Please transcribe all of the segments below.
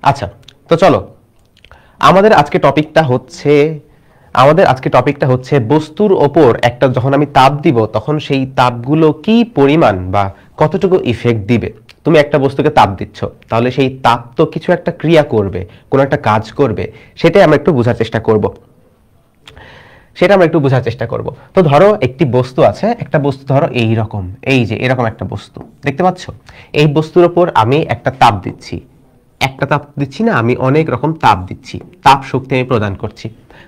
আচ্ছা, তো চলো আমাদের আজকে টপিকটা হচ্ছে বস্তুর ওপর একটা যখন আমি তাপ দিব তখন সেই তাপগুলো কি পরিমাণ বা কতটুকু ইফেক্ট দিবে। তুমি একটা বস্তুকে তাপ দিচ্ছ, তাহলে সেই তাপ তো কিছু একটা ক্রিয়া করবে, কোনো একটা কাজ করবে, সেটাই আমরা একটু বোঝার চেষ্টা করব। তো ধরো একটি বস্তু আছে, একটা বস্তু ধরো এই রকম, এই যে এরকম একটা বস্তু দেখতে পাচ্ছ। এই বস্তুর ওপর আমি একটা তাপ দিচ্ছি না, আমি অনেক রকম তাপ দিচ্ছি, তাপ শক্তি আমি প্রদান করছি।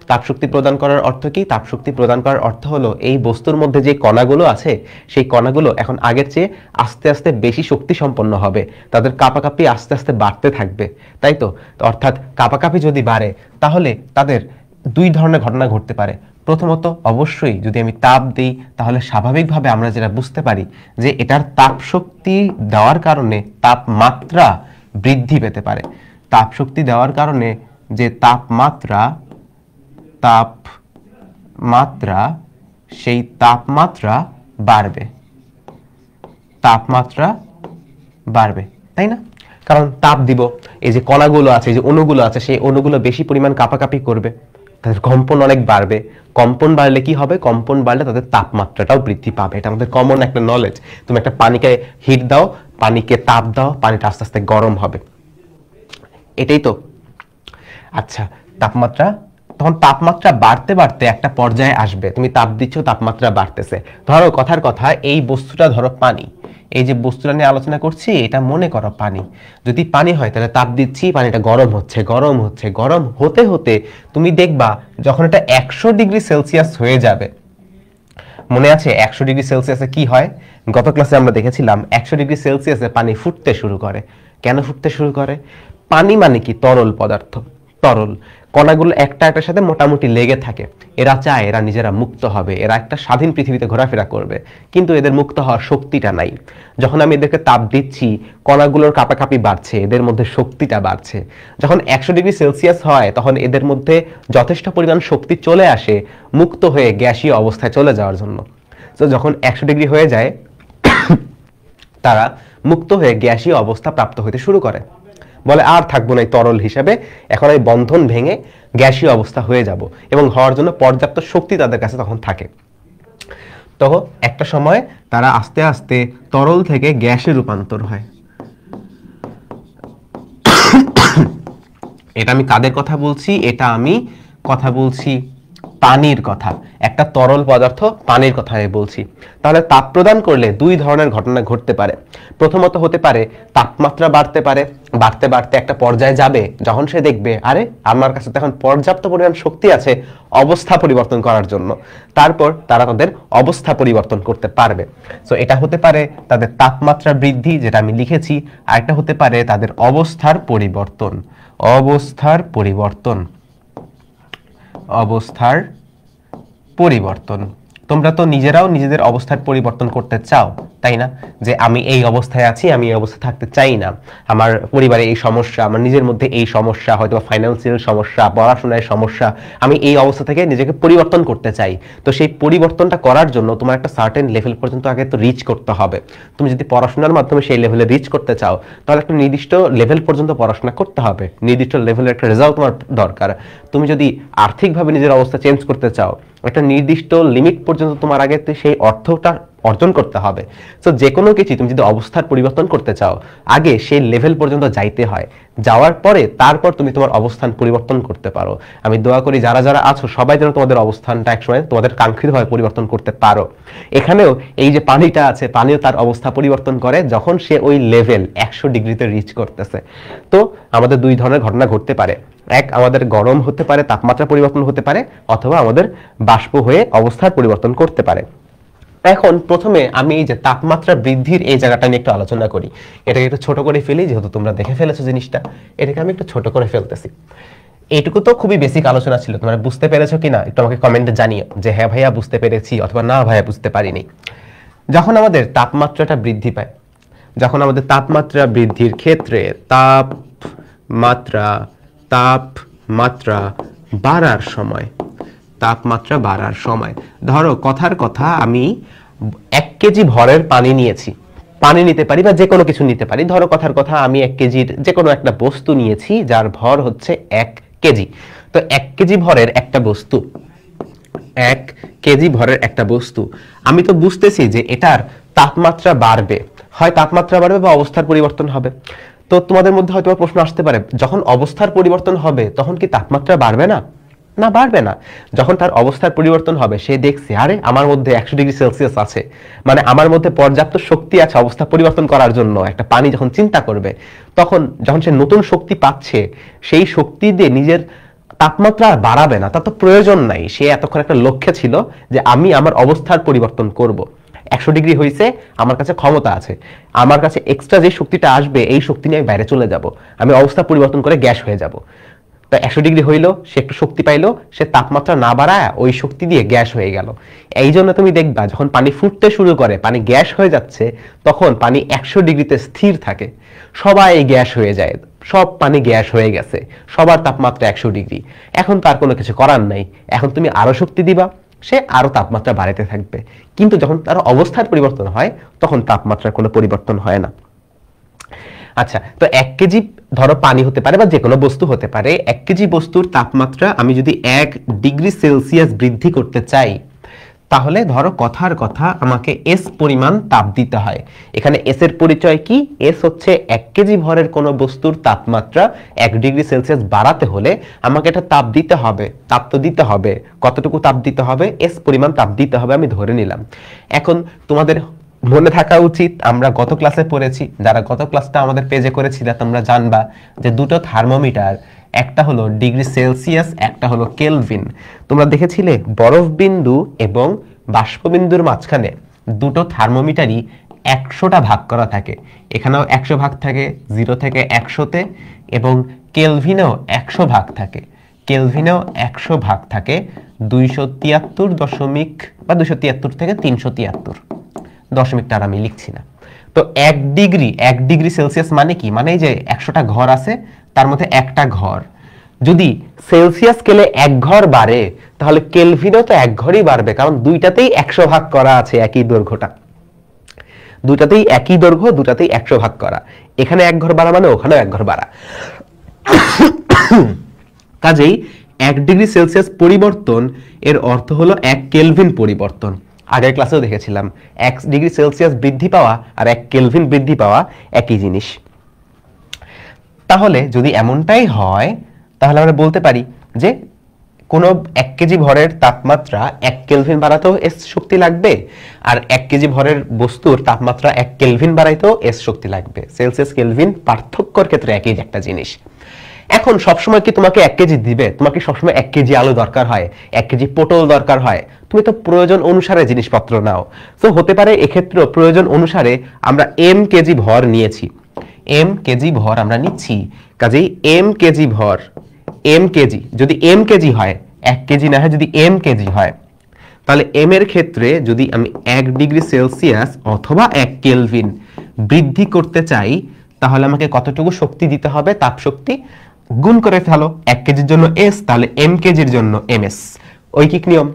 তাপ শক্তি প্রদান করার অর্থ কি? তাপ শক্তি প্রদান করার অর্থ হলো এই বস্তুর মধ্যে যে কণাগুলো আছে সেই কণাগুলো এখন আগের চেয়ে আস্তে আস্তে বেশি শক্তি সম্পন্ন হবে, তাদের কাঁপাকাঁপি আস্তে আস্তে বাড়তে থাকবে, তাই তো? অর্থাৎ কাঁপাকাঁপি যদি বাড়ে তাহলে তাদের দুই ধরনের ঘটনা ঘটতে পারে। প্রথমত অবশ্যই যদি আমি তাপ দিই তাহলে স্বাভাবিকভাবে আমরা যেটা বুঝতে পারি যে এটার তাপ শক্তি দেওয়ার কারণে তাপমাত্রা বৃদ্ধি পেতে পারে। তাপ শক্তি দেওয়ার কারণে যে তাপমাত্রা সেই তাপমাত্রা বাড়বে, তাই না? কারণ তাপ দিব, এই যে কণাগুলো আছে, এই যে অণুগুলো আছে, সেই অণুগুলো বেশি পরিমাণ কাঁপাকাঁপি করবে, তাদের কম্পন অনেক বাড়বে। কম্পন বাড়লে কি হবে? কম্পন বাড়লে তাদের তাপমাত্রাটাও বৃদ্ধি পাবে। এটা আমাদের কমন একটা নলেজ। তুমি একটা পানিকে হিট দাও, পানিকে তাপ দাও, পানিটা আস্তে আস্তে গরম হবে, এটাই তো। আচ্ছা, তাপমাত্রা বাড়তে বাড়তে একটা পর্যায়ে আসবে, তুমি তাপ দিচ্ছ, তাপমাত্রা বাড়তেছে। ধরো কথার কথা, এই বস্তুটা ধরো পানি, এই যে বস্তুটা নিয়ে আলোচনা করছি এটা মনে করো পানি। যদি পানি হয় তাহলে তাপ দিচ্ছি, পানিটা গরম হচ্ছে, গরম হতে হতে তুমি দেখবা যখন এটা 100 ডিগ্রি সেলসিয়াস হয়ে যাবে। মনে আছে 100 ডিগ্রি সেলসিয়াসে কি হয়? গত ক্লাসে আমরা দেখেছিলাম 100 ডিগ্রি সেলসিয়াসে পানি ফুটতে শুরু করে। কেন ফুটতে শুরু করে? পানি মানে কি? তরল পদার্থ, তরল। কণাগুলো একটা একটার সাথে মোটামুটি লেগে থাকে। এরা চায় এরা নিজেরা মুক্ত হবে, এরা একটা স্বাধীন পৃথিবীতে ঘোরাফেরা করবে, কিন্তু এদের মুক্ত হওয়ার শক্তিটা নাই। যখন আমি এদেরকে তাপ দিচ্ছি, কণাগুলোর কাঁপাকাঁপি বাড়ছে, এদের মধ্যে শক্তিটা বাড়ছে। যখন 100 ডিগ্রি সেলসিয়াস হয় তখন এদের মধ্যে যথেষ্ট পরিমাণ শক্তি চলে আসে মুক্ত হয়ে গ্যাসীয় অবস্থায় চলে যাওয়ার জন্য। তো যখন 100 ডিগ্রি হয়ে যায় তারা মুক্ত হয়ে গ্যাসীয় অবস্থা প্রাপ্ত হতে শুরু করে, বলে আর থাকবো না এই তরল হিসেবে, এখন এই বন্ধন ভেঙে গ্যাসীয় অবস্থা হয়ে যাব, এবং হওয়ার জন্য পর্যাপ্ত শক্তি তাদের কাছে তখন থাকে। তখন একটা সময় তারা আস্তে আস্তে তরল থেকে গ্যাসে রূপান্তর হয়। এটা আমি কাদের কথা বলছি? এটা আমি কথা বলছি পানির কথা, একটা তরল পদার্থ পানির কথা বলছি। তাহলে তাপ প্রদান করলে দুই ধরনের ঘটনা ঘটতে পারে। প্রথমত হতে পারে তাপমাত্রা বাড়তে বাড়তে একটা পর্যায়ে যাবে যখন সে দেখবে আরে আমার কাছে তো এখন পর্যাপ্ত পরিমাণ শক্তি আছে অবস্থা পরিবর্তন করার জন্য, তারপর তারা তাদের অবস্থা পরিবর্তন করতে পারবে। সো এটা হতে পারে তাদের তাপমাত্রা বৃদ্ধি, যেটা আমি লিখেছি, আর একটা হতে পারে তাদের অবস্থার পরিবর্তন। তোমরা তো নিজেরাও নিজেদের অবস্থার পরিবর্তন করতে চাও, তাই না? যে আমি এই অবস্থায় আছি, আমি এই অবস্থায় থাকতে চাই না, আমার পরিবারে এই সমস্যা, আমার নিজের মধ্যে এই সমস্যা, হয়তো ফাইন্যান্সিয়াল সমস্যা, পড়াশোনায় সমস্যা, আমি এই অবস্থা থেকে নিজেকে পরিবর্তন করতে চাই। তো সেই পরিবর্তনটা করার জন্য তোমার একটা সার্টেন লেভেল পর্যন্ত আগে তো রিচ করতে হবে। তুমি যদি পড়াশোনার মাধ্যমে সেই লেভেলে রিচ করতে চাও তাহলে একটা নির্দিষ্ট লেভেল পর্যন্ত পড়াশোনা করতে হবে, নির্দিষ্ট লেভেলের একটা রেজাল্ট তোমার দরকার। তুমি যদি আর্থিকভাবে নিজের অবস্থা চেঞ্জ করতে চাও একটা নির্দিষ্ট লিমিট পর্যন্ত তোমার আগে সেই অর্থটা অর্জন করতে হবে। সো যে কোনো কিছু তুমি যদি অবস্থার পরিবর্তন করতে চাও আগে সেই লেভেল পর্যন্ত যাইতে হয়, যাওয়ার পরে তারপর তুমি তোমার অবস্থান পরিবর্তন করতে পারো। আমি দোয়া করি যারা যারা আছো সবাই যেন তোমাদের অবস্থানটা একসময় তোমাদের কাঙ্ক্ষিতভাবে পরিবর্তন করতে পারো। এখানেও এই যে পানিটা আছে, পানিও তার অবস্থা পরিবর্তন করে যখন সে ওই লেভেল 100 ডিগ্রিতে রিচ করতেছে। তো আমাদের দুই ধরনের ঘটনা ঘটতে পারে, এক আমাদের গরম হতে পারে, তাপমাত্রা পরিবর্তন হতে পারে, অথবা আমাদের বাষ্প হয়ে অবস্থার পরিবর্তন করতে পারে। এখন প্রথমে আমি এই যে তাপমাত্রা বৃদ্ধির এই জায়গাটা নিয়ে একটু আলোচনা করি। এটাকে একটু ছোট করে ফেলি, যেহেতু তোমরা দেখে ফেলেছো জিনিসটা, এটাকে আমি একটু ছোট করে ফেলতেছি। এইটুকু তো খুবই বেসিক আলোচনা ছিল, তোমরা বুঝতে পেরেছো কিনা একটু আমাকে কমেন্টে জানিও যে হ্যাঁ ভাইয়া বুঝতে পেরেছি অথবা না ভাইয়া বুঝতে পারিনি। যখন আমাদের তাপমাত্রাটা বৃদ্ধি পায়, যখন আমাদের তাপমাত্রা বৃদ্ধির ক্ষেত্রে তাপমাত্রা বাড়ার সময় ধরো কথার কথা আমি 1 কেজি ভরের পানি নিয়েছি, পানি নিতে পারি বা যে কোনো কিছু নিতে পারি। ধরো কথার কথা আমি 1 কেজির যে কোনো একটা বস্তু নিয়েছি যার ভর হচ্ছে 1 কেজি। তো 1 কেজি ভরের একটা বস্তু, 1 কেজি ভরের একটা বস্তু, আমি তো বুঝতেছি যে এটার তাপমাত্রা বাড়বে, হয় তাপমাত্রা বাড়বে বা অবস্থার পরিবর্তন হবে। তো তোমাদের মধ্যে হয়তো প্রশ্ন আসতে পারে, যখন অবস্থার পরিবর্তন হবে তখন কি তাপমাত্রা বাড়বে না? না, বাড়বে না। যখন তার অবস্থার পরিবর্তন হবে, সে দেখছে আরে আমার মধ্যে 100 ডিগ্রি সেলসিয়াস আছে, মানে আমার মধ্যে পর্যাপ্ত শক্তি আছে অবস্থা পরিবর্তন করার জন্য। একটা পানি যখন চিন্তা করবে, তখন যখন সে নতুন শক্তি পাচ্ছে, সেই শক্তি দিয়ে নিজের তাপমাত্রা আর বাড়াবে না, তার তো প্রয়োজন নাই। সে এতক্ষণ একটা লক্ষ্যে ছিল যে আমি আমার অবস্থার পরিবর্তন করব। 100 ডিগ্রি হয়েছে, আমার কাছে ক্ষমতা আছে, আমার কাছে এক্সট্রা যে শক্তিটা আসবে এই শক্তি নিয়ে আমি বাইরে চলে যাব, আমি অবস্থা পরিবর্তন করে গ্যাস হয়ে যাব। তা 100 ডিগ্রি হইলো, সে একটু শক্তি পাইলো, সে তাপমাত্রা না বাড়ায় ওই শক্তি দিয়ে গ্যাস হয়ে গেল। এই জন্য তুমি দেখবা যখন পানি ফুটতে শুরু করে, পানি গ্যাস হয়ে যাচ্ছে, তখন পানি 100 ডিগ্রিতে স্থির থাকে, সবাই গ্যাস হয়ে যায়, সব পানি গ্যাস হয়ে গেছে, সবার তাপমাত্রা 100 ডিগ্রি। এখন তার কোনো কিছু করার নাই, এখন তুমি আরো শক্তি দিবা, সে আরো তাপমাত্রা বাড়াতে থাকবে। কিন্তু যখন তার অবস্থার পরিবর্তন হয়, তখন তাপমাত্রার কোনো পরিবর্তন হয় না। আচ্ছা, তো 1 কেজি ধরো পানি হতে পারে বা যে কোনো বস্তু হতে পারে। 1 কেজি বস্তুর তাপমাত্রা আমি যদি 1 ডিগ্রি সেলসিয়াস বৃদ্ধি করতে চাই, তাহলে ধরো কথার কথা আমাকে এস পরিমাণ তাপ দিতে হয়। এখানে এস এর পরিচয় কি? এস হচ্ছে 1 কেজি ভরের কোনো বস্তুর তাপমাত্রা 1 ডিগ্রি সেলসিয়াস বাড়াতে হলে আমাকে এটা তাপ দিতে হবে। তাপ তো দিতে হবে, কতটুকু তাপ দিতে হবে? এস পরিমাণ তাপ দিতে হবে, আমি ধরে নিলাম। এখন তোমাদের মনে থাকা উচিত, আমরা গত ক্লাসে পড়েছি, যারা গত ক্লাসটা আমাদের পেজে করেছিলে তোমরা জানবা যে দুটো থার্মোমিটার, একটা হলো ডিগ্রি সেলসিয়াস, একটা হলো কেলভিন। তোমরা দেখেছিলে বরফ বিন্দু এবং বাষ্পবিন্দুর মাঝখানে দুটো থার্মোমিটারই 100টা ভাগ করা থাকে। এখানেও 100 ভাগ থাকে 0 থেকে 100-তে, এবং কেলভিনেও 100 ভাগ থাকে। কেলভিনেও 100 ভাগ থাকে 273 দশমিক বা 273 থেকে 373 দশমিকটা আমি লিখছি না। তো 1 ডিগ্রি সেলসিয়াস মানে কি? মানে এই যে 100টা ঘর আছে, তার মধ্যে একটা ঘর। যদি সেলসিয়াস স্কেলে 1 ঘর বাড়ে, তাহলে কেলভিনেও তো 1 ঘরই বাড়বে, কারণ দুইটাতেই 100 ভাগ করা আছে, একই দৈর্ঘ্যটা, দুইটাতেই একই দৈর্ঘ্য, দুটাতেই 100 ভাগ করা। এখানে 1 ঘর বাড়া মানে ওখানেও 1 ঘর বাড়া। কাজেই 1 ডিগ্রি সেলসিয়াস পরিবর্তন এর অর্থ হলো 1 কেলভিন পরিবর্তন। আগের ক্লাসেও দেখেছিলাম 1 ডিগ্রি সেলসিয়াস বৃদ্ধি পাওয়া আর 1 কেলভিন বৃদ্ধি পাওয়া একই জিনিস। তাহলে যদি এমনটাই হয়, তাহলে আমরা বলতে পারি যে কোন 1 কেজি ভরের তাপমাত্রা 1 কেলভিন বাড়াতেও এস শক্তি লাগবে, আর 1 কেজি ভরের বস্তুর তাপমাত্রা 1 কেলভিন বাড়াইতেও এস শক্তি লাগবে। সেলসিয়াস কেলভিন পার্থক্যর ক্ষেত্রে একই একটা জিনিস। এখন সবসময় কি তোমাকে 1 কেজি দিবে? তোমাকে সবসময় 1 কেজি আলু দরকার হয়, 1 কেজি পটল দরকার হয়? তুমি তো প্রয়োজন অনুসারে জিনিসপত্র নাও। তো হতে পারে এক্ষেত্রে প্রয়োজন অনুসারে আমরা এম কেজি ভর নিয়েছি, এম কেজি ভর আমরা নিচ্ছি। কাজেই এম কেজি ভর, এম কেজি যদি এম কেজি হয়, 1 কেজি না হয়, যদি এম কেজি হয়, তাহলে এম এর ক্ষেত্রে যদি আমি 1 ডিগ্রি সেলসিয়াস অথবা 1 কেলভিন বৃদ্ধি করতে চাই, তাহলে আমাকে কতটুকু শক্তি দিতে হবে? তাপ শক্তি গুণ করে ফেলো। 1 কেজির জন্য এস, তাহলে এম কেজির জন্য এমএস। ঐকিক নিয়ম,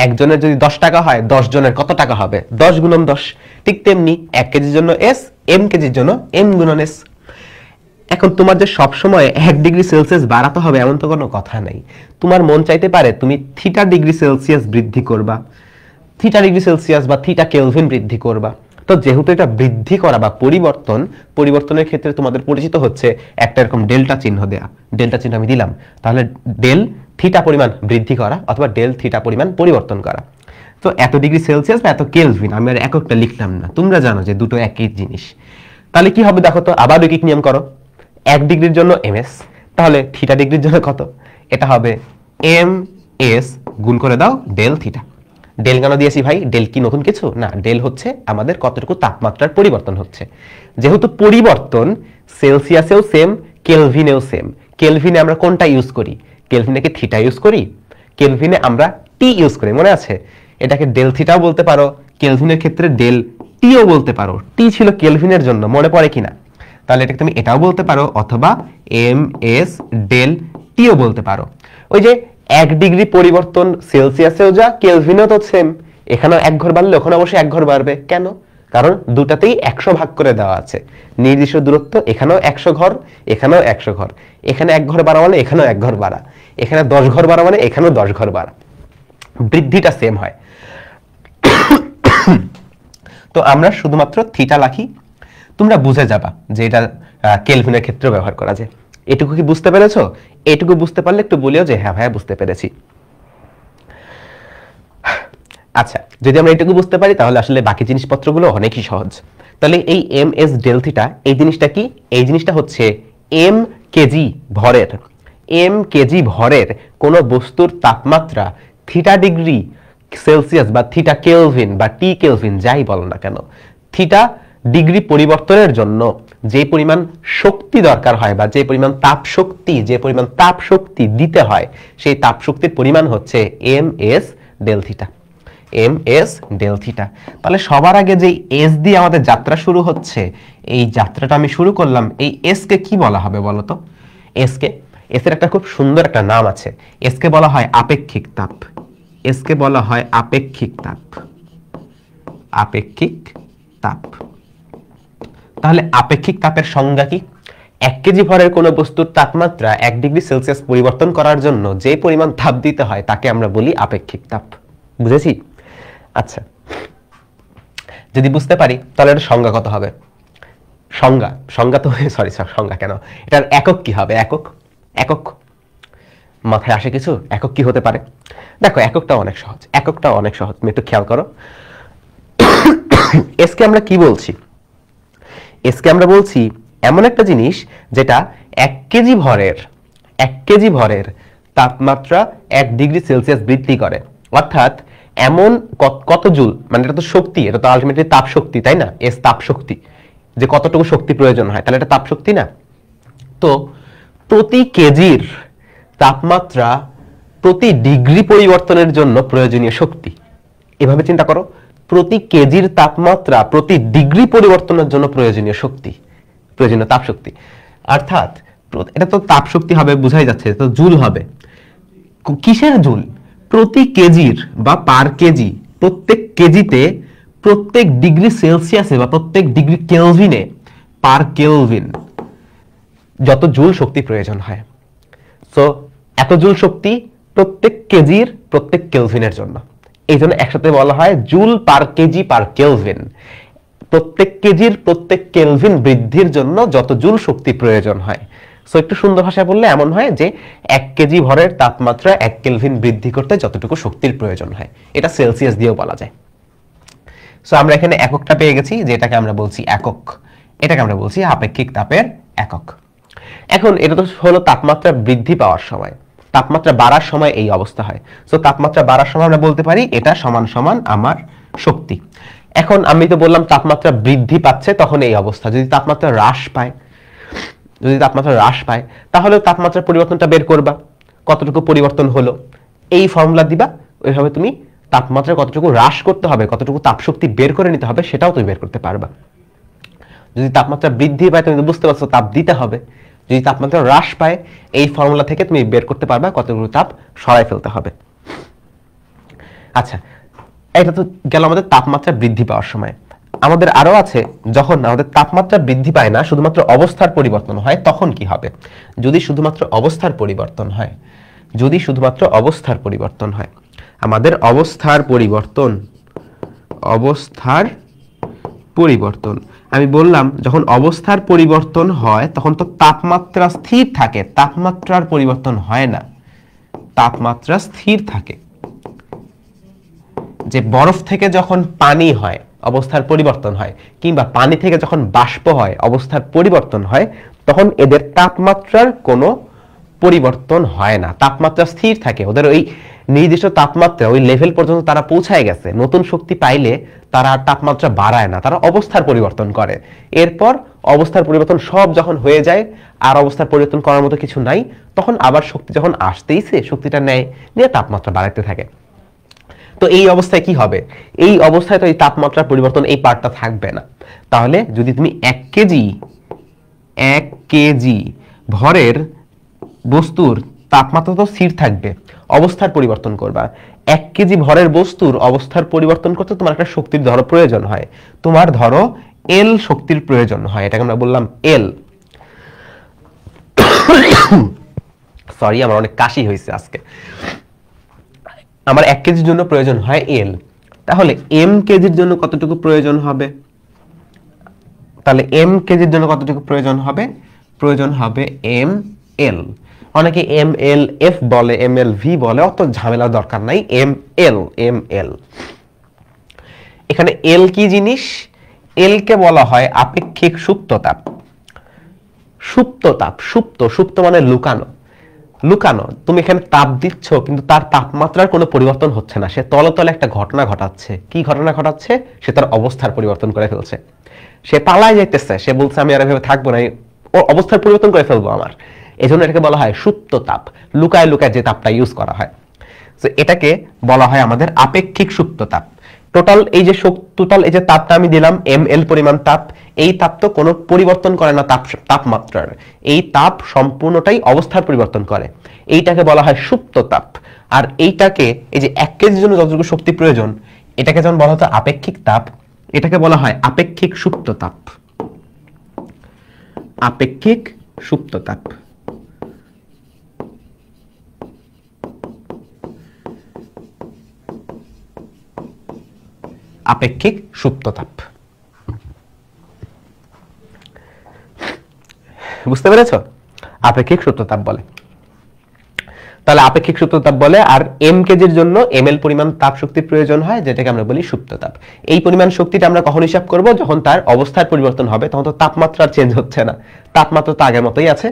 একজনের যদি 10 টাকা হয়, 10 জনের কত টাকা হবে? 10 গুণন 10। ঠিক তেমনি 1 কেজির জন্য এস, এম কেজির জন্য এম গুণন এস। এখন তোমার যে সবসময় 1 ডিগ্রি সেলসিয়াস বাড়াতে হবে এমন তো কোনো কথা নাই। তোমার মন চাইতে পারে তুমি থিটা ডিগ্রি সেলসিয়াস বৃদ্ধি করবা, থিটা ডিগ্রি সেলসিয়াস বা থিটা কেলভিন বৃদ্ধি করবা। তো যেহেতু এটা বৃদ্ধি করা বা পরিবর্তন, পরিবর্তনের ক্ষেত্রে তোমাদের পরিচিত হচ্ছে একটা এরকম ডেল্টা চিহ্ন দেয়া। ডেল্টা চিহ্ন আমি দিলাম, তাহলে ডেল থিটা পরিমাণ বৃদ্ধি করা অথবা ডেল থিটা পরিমাণ পরিবর্তন করা। তো এত ডিগ্রি সেলসিয়াস বা এত কেলভিন আমি আর এককটা লিখলাম না, তোমরা জানো যে দুটো একই জিনিস। তাহলে কি হবে দেখো তো, আবার ঐকিক নিয়ম করো। 1 ডিগ্রির জন্য এমএস, তাহলে থিটা ডিগ্রির জন্য কত? এটা হবে এম এস গুণ করে দাও ডেল থিটা। ডেল কেন দিয়েছি ভাই? ডেল কি নতুন কিছু না, ডেল হচ্ছে আমাদের কতটুকু তাপমাত্রার পরিবর্তন হচ্ছে। যেহেতু পরিবর্তন সেলসিয়াসেও সেম, কেলভিনেও সেম। কেলভিনে আমরা কোনটা ইউজ করি? কেলভিনে কি থিটা ইউজ করি? কেলভিনে আমরা টি ইউজ করি, মনে আছে? এটাকে ডেল থিটাও বলতে পারো, কেলভিনের ক্ষেত্রে ডেল টিও বলতে পারো। টি ছিল কেলভিনের জন্য, মনে পড়ে কিনা? তাহলে এটাকে তুমি এটাও বলতে পারো, অথবা এম এস ডেল টিও বলতে পারো। ওই যে 1 ডিগ্রি পরিবর্তন সেলসিয়াসেও যা, কেলভিনেও তো সেম। এখানেও 1 ঘর বাড়লে ওখানে অবশ্যই 1 ঘর বাড়বে। কেন? কারণ দুটাতেই 100 ভাগ করে দেওয়া আছে, নির্দিষ্ট দূরত্ব, এখানেও 100 ঘর, এখানেও 100 ঘর, এখানে 1 ঘর বাড়া মানে এখানেও 1 ঘর বাড়া, এখানে 10 ঘর বাড়া মানে এখানেও 10 ঘর বাড়া, বৃদ্ধিটা সেম হয়। তো আমরা শুধুমাত্র থিটা রাখি, তোমরা বুঝে যাবা যে এটা কেলভিনের ক্ষেত্রে ব্যবহার করা যায়। এটুকু কি বুঝতে পেরেছো? এটুকু বুঝতে পারলে একটু বলিও যে হ্যাঁ ভাইয়া বুঝতে পেরেছি। আচ্ছা, যদি আমরা এটুকু বুঝতে পারি তাহলে আসলে বাকি জিনিসপত্রগুলো অনেকই সহজ। তাহলে এই এম এস ডেল থিটা, এই জিনিসটা কি? এই জিনিসটা হচ্ছে এম কেজি ভরের, এম কেজি ভরের কোন বস্তুর তাপমাত্রা থিটা ডিগ্রি সেলসিয়াস বা থিটা কেলভিন বা টি কেলভিন যাই বলো না কেন, থিটা ডিগ্রি পরিবর্তনের জন্য যে পরিমাণ শক্তি দরকার হয় বা যে পরিমাণ তাপ শক্তি দিতে হয়, সেই তাপ শক্তির পরিমাণ হচ্ছে M S del theta, M S del theta. তাহলে সবার আগে যে এস দিয়ে আমাদের যাত্রা শুরু হচ্ছে, এই যাত্রাটা আমি শুরু করলাম, এই এস কে কি বলা হবে বলো তো? এস এর একটা খুব সুন্দর একটা নাম আছে, এস কে বলা হয় আপেক্ষিক তাপ, এস কে বলা হয় আপেক্ষিক তাপ, আপেক্ষিক তাপ। তাহলে আপেক্ষিক তাপের সংজ্ঞা কি? 1 কেজি ভরের কোন বস্তুর তাপমাত্রা 1 ডিগ্রি সেলসিয়াস পরিবর্তন করার জন্য যে পরিমাণ তাপ দিতে হয় তাকে আমরা বলি আপেক্ষিক তাপ। বুঝেছি? আচ্ছা, যদি বুঝতে পারি তাহলে এর সংজ্ঞা কত হবে? সংজ্ঞা তো সরি সংজ্ঞা কেন, এটার একক কি হবে? একক মাথায় আসে কিছু? একক কি হতে পারে? দেখো, এককটা অনেক সহজ, তুমি একটু খেয়াল করো। এসকে আমরা কি বলছি? এসকে আমরা বলছি এমন একটা জিনিস যেটা 1 কেজি ভরের তাপমাত্রা 1 ডিগ্রি সেলসিয়াস বৃদ্ধি করে। অর্থাৎ এমন কত জুল, মানে এটা তো শক্তি, এটা তো আলটিমেটলি তাপ শক্তি, তাই না? এস তাপ শক্তি, যে কতটুকু শক্তি প্রয়োজন হয়, তাহলে এটা তাপ শক্তি না? তো প্রতি কেজির তাপমাত্রা প্রতি ডিগ্রি পরিবর্তনের জন্য প্রয়োজনীয় শক্তি, এভাবে চিন্তা করো, প্রতি কেজির তাপমাত্রা প্রতি ডিগ্রি পরিবর্তনের জন্য প্রয়োজনীয় তাপ শক্তি। অর্থাৎ এটা তো তাপ শক্তি হবে, বোঝাই যাচ্ছে, তো জুল হবে। কিসের জুল? প্রতি কেজির বা পার কেজি, প্রত্যেক কেজিতে, প্রত্যেক ডিগ্রি সেলসিয়াসে বা প্রত্যেক ডিগ্রি কেলভিনে, পার কেলভিন যত জুল শক্তি প্রয়োজন হয়। সো এত জুল শক্তি প্রত্যেক কেজির প্রত্যেক কেলভিনের জন্য, এই জন্য একসাথে বলা হয় joule per KG per kelvin. প্রত্যেক কেজির প্রত্যেক কেলভিন বৃদ্ধির জন্য যত জুল শক্তি প্রয়োজন হয়। সো একটু সুন্দর ভাষায় বললে এমন হয় যে 1 কেজি ভরের তাপমাত্রা 1 কেলভিন বৃদ্ধি করতে যতটুকু শক্তির প্রয়োজন হয়, এটা সেলসিয়াস দিয়েও বলা যায়। সো আমরা এখানে এককটা পেয়ে গেছি, যেটাকে আমরা বলছি একক, এটাকে আমরা বলছি আপেক্ষিক তাপের একক। এখন এটা তো হলো তাপমাত্রা বৃদ্ধি পাওয়ার সময়, তাপমাত্রা বাড়ার সময় এই অবস্থা হয়। সো তাপমাত্রা বাড়ার সময় আমরা বলতে পারি এটা সমান সমান আমার শক্তি। এখন আমি তো বললাম তাপমাত্রা বৃদ্ধি পাচ্ছে, তখন এই অবস্থা। যদি তাপমাত্রা হ্রাস পায় তাহলে তাপমাত্রার পরিবর্তনটা বের করবা, কতটুকু পরিবর্তন হলো, এই ফর্মুলা দিবা, ওইভাবে তুমি তাপমাত্রা কতটুকু হ্রাস করতে হবে, কতটুকু তাপশক্তি বের করে নিতে হবে, সেটাও তুমি বের করতে পারবা। যদি তাপমাত্রা বৃদ্ধি পায় তুমি বুঝতে পারছো তাপ দিতে হবে, যদি তাপমাত্রা হ্রাস পায় এই ফর্মুলা থেকে তুমি বের করতে পারবা কতটুকু তাপ সরাই ফেলতে হবে। আচ্ছা, এটা তো গেল আমাদের তাপমাত্রা বৃদ্ধি পাওয়ার সময়। আমাদের আরো আছে, যখন আমাদের তাপমাত্রা বৃদ্ধি পায় না, শুধুমাত্র অবস্থার পরিবর্তন হয়, তখন কি হবে? যদি শুধুমাত্র অবস্থার পরিবর্তন হয়, আমাদের অবস্থার পরিবর্তন, আমি বললাম যখন অবস্থার পরিবর্তন হয় তখন তো তাপমাত্রা স্থির থাকে, তাপমাত্রার পরিবর্তন হয় না, তাপমাত্রা স্থির থাকে। যে বরফ থেকে যখন পানি হয় অবস্থার পরিবর্তন হয়, কিংবা পানি থেকে যখন বাষ্প হয় অবস্থার পরিবর্তন হয়, তখন এদের তাপমাত্রার কোনো পরিবর্তন হয় না, তাপমাত্রা স্থির থাকে। ওদের ওই নির্দিষ্ট তাপমাত্রা, ওই লেভেল পর্যন্ত তারা পৌঁছায় গেছে। নতুন শক্তি পাইলে তারা তাপমাত্রা বাড়ায় না, তারা অবস্থার পরিবর্তন করে। এরপর অবস্থার পরিবর্তন সব যখন হয়ে যায়, আর অবস্থার পরিবর্তন করার মতো কিছু নাই, তখন আবার শক্তি যখন আসতেইছে, শক্তিটা নেয়, নিয়ে তাপমাত্রা বাড়াতে থাকে। তো এই অবস্থায় কি হবে? এই অবস্থায় তো এই তাপমাত্রার পরিবর্তন এই পার্টটা থাকবে না। তাহলে যদি তুমি 1 কেজি ভরের বস্তুর তাপমাত্রা তো স্থির থাকবে, অবস্থার পরিবর্তন করবা। 1 কেজি ভরের বস্তুর অবস্থার পরিবর্তন করতে তোমার একটা শক্তির ধরো প্রয়োজন হয়, তোমার ধরো এল শক্তির প্রয়োজন হয়, এটাকে আমরা বললাম এল। সরি, আমার অনেক কাশি হয়েছে আজকে। আমার 1 কেজির জন্য প্রয়োজন হয় এল, তাহলে এম কেজির জন্য কতটুকু প্রয়োজন হবে? তাহলে এম কেজির জন্য কতটুকু প্রয়োজন হবে? প্রয়োজন হবে এম এল। অনেকে এম এল এফ বলে, এম এল ভি বলে, অত ঝামেলার দরকার নাই, এম এল এম এল। এখানে এল কি জিনিস? এল কে বলা হয় আপেক্ষিক সুপ্ততাপ। সুপ্ততাপ, সুপ্ত, সুপ্ত মানে লুকানো, লুকানো। তুমি এখানে তাপ দিচ্ছ কিন্তু তার তাপমাত্রার কোনো পরিবর্তন হচ্ছে না, সে তলে তলে একটা ঘটনা ঘটাচ্ছে। কি ঘটনা ঘটাচ্ছে? সে তার অবস্থার পরিবর্তন করে ফেলছে, সে পালায় যাইতেছে, সে বলছে আমি আর এভাবে থাকবো না, ও অবস্থার পরিবর্তন করে ফেলবো আমার। এই জন্য এটাকে বলা হয় সুপ্ত তাপ, লুকায় লুকায় যে তাপটা ইউজ করা হয়, তো এটাকে বলা হয় আমাদের আপেক্ষিক সুপ্ত তাপ। টোটাল এই যে তাপটা আমি দিলাম এম এল পরিমাণ তাপ, এই তাপ তো কোনো পরিবর্তন করে না তাপমাত্রার, এই তাপ সম্পূর্ণটাই অবস্থার পরিবর্তন করে, এইটাকে বলা হয় সুপ্ত তাপ। আর এইটাকে, এই যে 1 কেজির জন্য যতটুকু শক্তি প্রয়োজন, এটাকে যেমন বলা হতো আপেক্ষিক তাপ, এটাকে বলা হয় আপেক্ষিক সুপ্ত তাপ। আপেক্ষিক সুপ্ত তাপ। আপেক্ষিক সুপ্ত তাপ। বুঝতে পেরেছো? আপেক্ষিক সুপ্ত তাপ বলে। তাহলে আপেক্ষিক সুপ্ত তাপ বলে। আর এম কেজির জন্য এম এল পরিমাণ তাপ শক্তির প্রয়োজন হয়, যেটাকে আমরা বলি সুপ্ত তাপ। এই পরিমাণ শক্তিটা আমরা কখন হিসাব করব? যখন তার অবস্থার পরিবর্তন হবে, তখন তো তাপমাত্রা চেঞ্জ হচ্ছে না, তাপমাত্রা তো আগের মতোই আছে,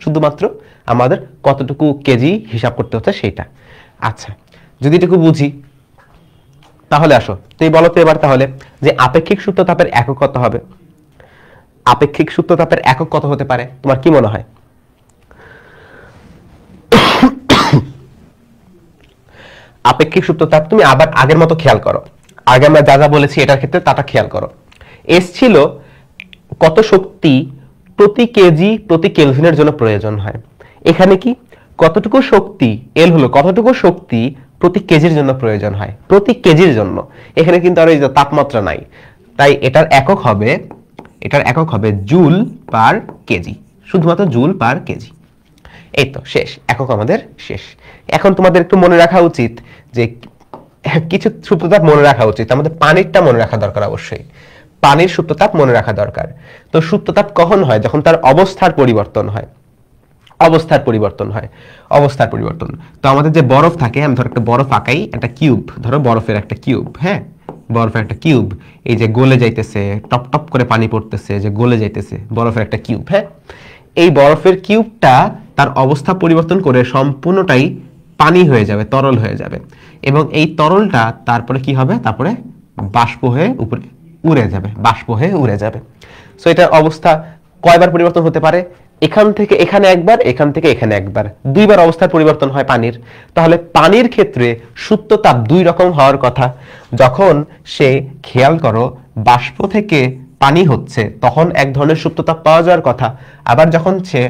শুধুমাত্র আমাদের কতটুকু কেজি হিসাব করতে হচ্ছে সেইটা। আচ্ছা, যদি এটুকু বুঝি তাহলে আসো তুই বলো তো এবার তাহলে যে আপেক্ষিক সুপ্ত তাপের একক কত হবে? আপেক্ষিক সুপ্ত তাপের একক কত হতে পারে তোমার কি মনে হয়? আপেক্ষিক সুপ্ত তাপ তুমি আবার আগের মতো খেয়াল করো, আগে আমরা যা যা বলেছি এটার ক্ষেত্রে তাটা খেয়াল করো। এস ছিল কত শক্তি প্রতি কেজি প্রতি কেলভিনের জন্য প্রয়োজন হয়, এখানে কি কতটুকু শক্তি, এল হলো কতটুকু শক্তি প্রতি কেজির জন্য প্রয়োজন হয়, প্রতি কেজির জন্য। এখানে কিন্তু আর এই যে তাপমাত্রা নাই, তাই এটার একক হবে জুল পার কেজি, শুধুমাত্র জুল পার কেজি। এই তো শেষ, একক আমাদের শেষ। এখন তোমাদের একটু মনে রাখা উচিত যে কিছু সুপ্ততাপ মনে রাখা উচিত, আমাদের পানিরটা মনে রাখা দরকার, অবশ্যই পানির সুপ্ততাপ মনে রাখা দরকার। তো সুপ্ততাপ কখন হয়? যখন তার অবস্থার পরিবর্তন হয়, অবস্থার পরিবর্তন হয়, অবস্থার পরিবর্তন। তো আমাদের যে বরফ থাকে, আমি ধরো একটা বরফ আঁকাই, একটা কিউব, ধরো বরফের একটা কিউব, হ্যাঁ বরফের একটা কিউব, এই যে গলে যাইতেছে, টপ টপ করে পানি পড়তেছে, যে গলে যাইতেছে, বরফের একটা কিউব। হ্যাঁ, এই বরফের কিউবটা তার অবস্থা পরিবর্তন করে সম্পূর্ণটাই পানি হয়ে যাবে, তরল হয়ে যাবে, এবং এই তরলটা তারপরে কি হবে? তারপরে বাষ্প হয়ে উপরে উড়ে যাবে, বাষ্প হয়ে উড়ে যাবে। সো এটার অবস্থা কয়বার পরিবর্তন হতে পারে? এখান থেকে এখানে একবার, এখান থেকে এখানে একবার, দুইবার অবস্থার পরিবর্তন হয় পানির। তাহলে পানির ক্ষেত্রে সুপ্ত তাপ দুই রকম হওয়ার কথা। যখন সে, খেয়াল করো, বাষ্প থেকে পানি হচ্ছে তখন এক ধরনের সুপ্ত তাপ পাওয়া যাওয়ার কথা, আবার যখন সে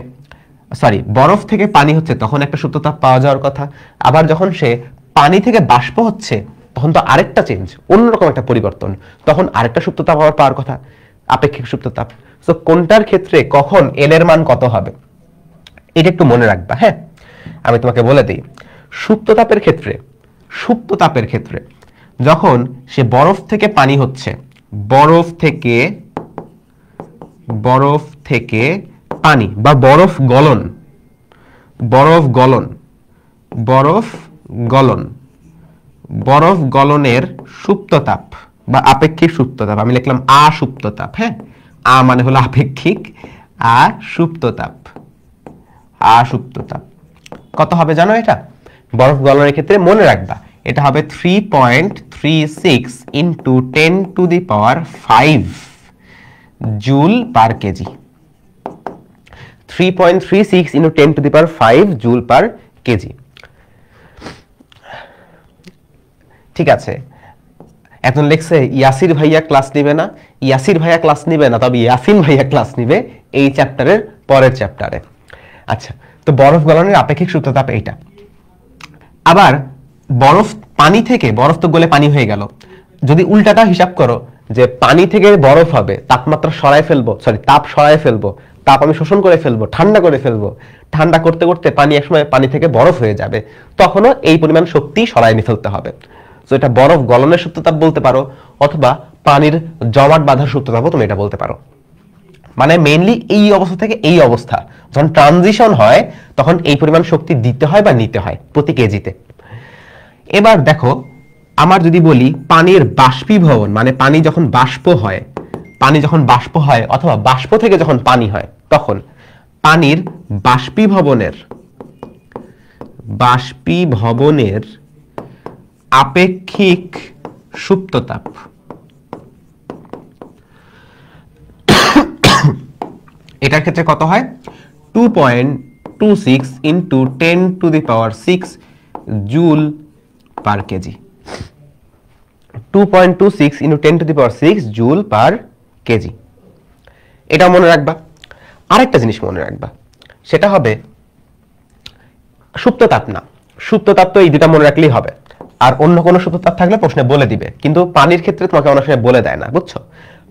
বরফ থেকে পানি হচ্ছে তখন একটা সুপ্ত তাপ পাওয়া যাওয়ার কথা, আবার যখন সে পানি থেকে বাষ্প হচ্ছে তখন তো আরেকটা চেঞ্জ, অন্যরকম একটা পরিবর্তন, তখন আরেকটা সুপ্ত তাপ পাওয়ার কথা, আপেক্ষিক সুপ্ত তাপ। তো কোনটার ক্ষেত্রে কখন এল এর মান কত হবে এটা একটু মনে রাখবা। হ্যাঁ, আমি তোমাকে বলে দিই, সুপ্ত তাপের ক্ষেত্রে যখন সে বরফ থেকে পানি হচ্ছে, বরফ থেকে পানি বা বরফ গলনের সুপ্ত তাপ বা আপেক্ষিক সুপ্ত তাপ, আমি লিখলাম সুপ্ত তাপ। হ্যাঁ, মানে হলো আপেক্ষিক, সুপ্ত তাপ কত হবে জানো? এটা বরফ গলনের ক্ষেত্রে মনে রাখবা, এটা হবে 3.36 into 10⁵ joule per KG. 3.36 into 10⁵ joule per KG. ঠিক আছে, এখন লিখছে ইয়াসির ভাইয়া ক্লাস নিবে না, ইয়াসির ভাইয়া ক্লাস নিবে না, তবে ইয়াসিন ভাইয়া ক্লাস নিবে এই চ্যাপ্টারের পরের চ্যাপ্টারে। আচ্ছা, তো বরফ গলনের আপেক্ষিক সুপ্ত তাপ এইটা। আবার বরফ পানি থেকে, বরফ তো গলে পানি হয়ে গেল, যদি উল্টাটা হিসাব করো যে পানি থেকে বরফ হবে, তাপমাত্রা সরায় ফেলবো, সরি তাপ সরায় ফেলবো, তাপ আমি শোষণ করে ফেলবো, ঠান্ডা করে ফেলবো, ঠান্ডা করতে করতে পানি একসময় পানি থেকে বরফ হয়ে যাবে, তখনও এই পরিমাণ শক্তি সরায় নিয়ে ফেলতে হবে। তো এটা বরফ গলনের সুপ্ত তাপ বলতে পারো, অথবা পানির জমাট বাঁধার সুপ্ত তাপও তুমি এটা বলতে পারো। মানে মেইনলি এই অবস্থা থেকে এই অবস্থা যখন ট্রানজিশন হয় তখন এই পরিমাণ শক্তি দিতে হয় বা নিতে হয় প্রতি কেজিতে। এবার দেখো, আমার যদি বলি পানির বাষ্পীভবন, মানে পানি যখন বাষ্প হয়, পানি যখন বাষ্প হয় অথবা বাষ্প থেকে যখন পানি হয়, তখন পানির বাষ্পীভবনের আপেক্ষিক সুপ্ত তাপ, এটার ক্ষেত্রে কত হয়? 2.26 into 10⁶ joule per KG. 2.26 into 10⁶ joule per KG. এটা মনে রাখবা। আরেকটা জিনিস মনে রাখবা, সেটা হবে সুপ্ত তাপ না, সুপ্ত তাপ তো এই দুটা মনে রাখলেই হবে, আর অন্য কোনো সুপ্ত তাপ থাকলে প্রশ্নে বলে দিবে, কিন্তু পানির ক্ষেত্রে তোমাকে অনেক সময় বলে দেয় না, বুঝছো?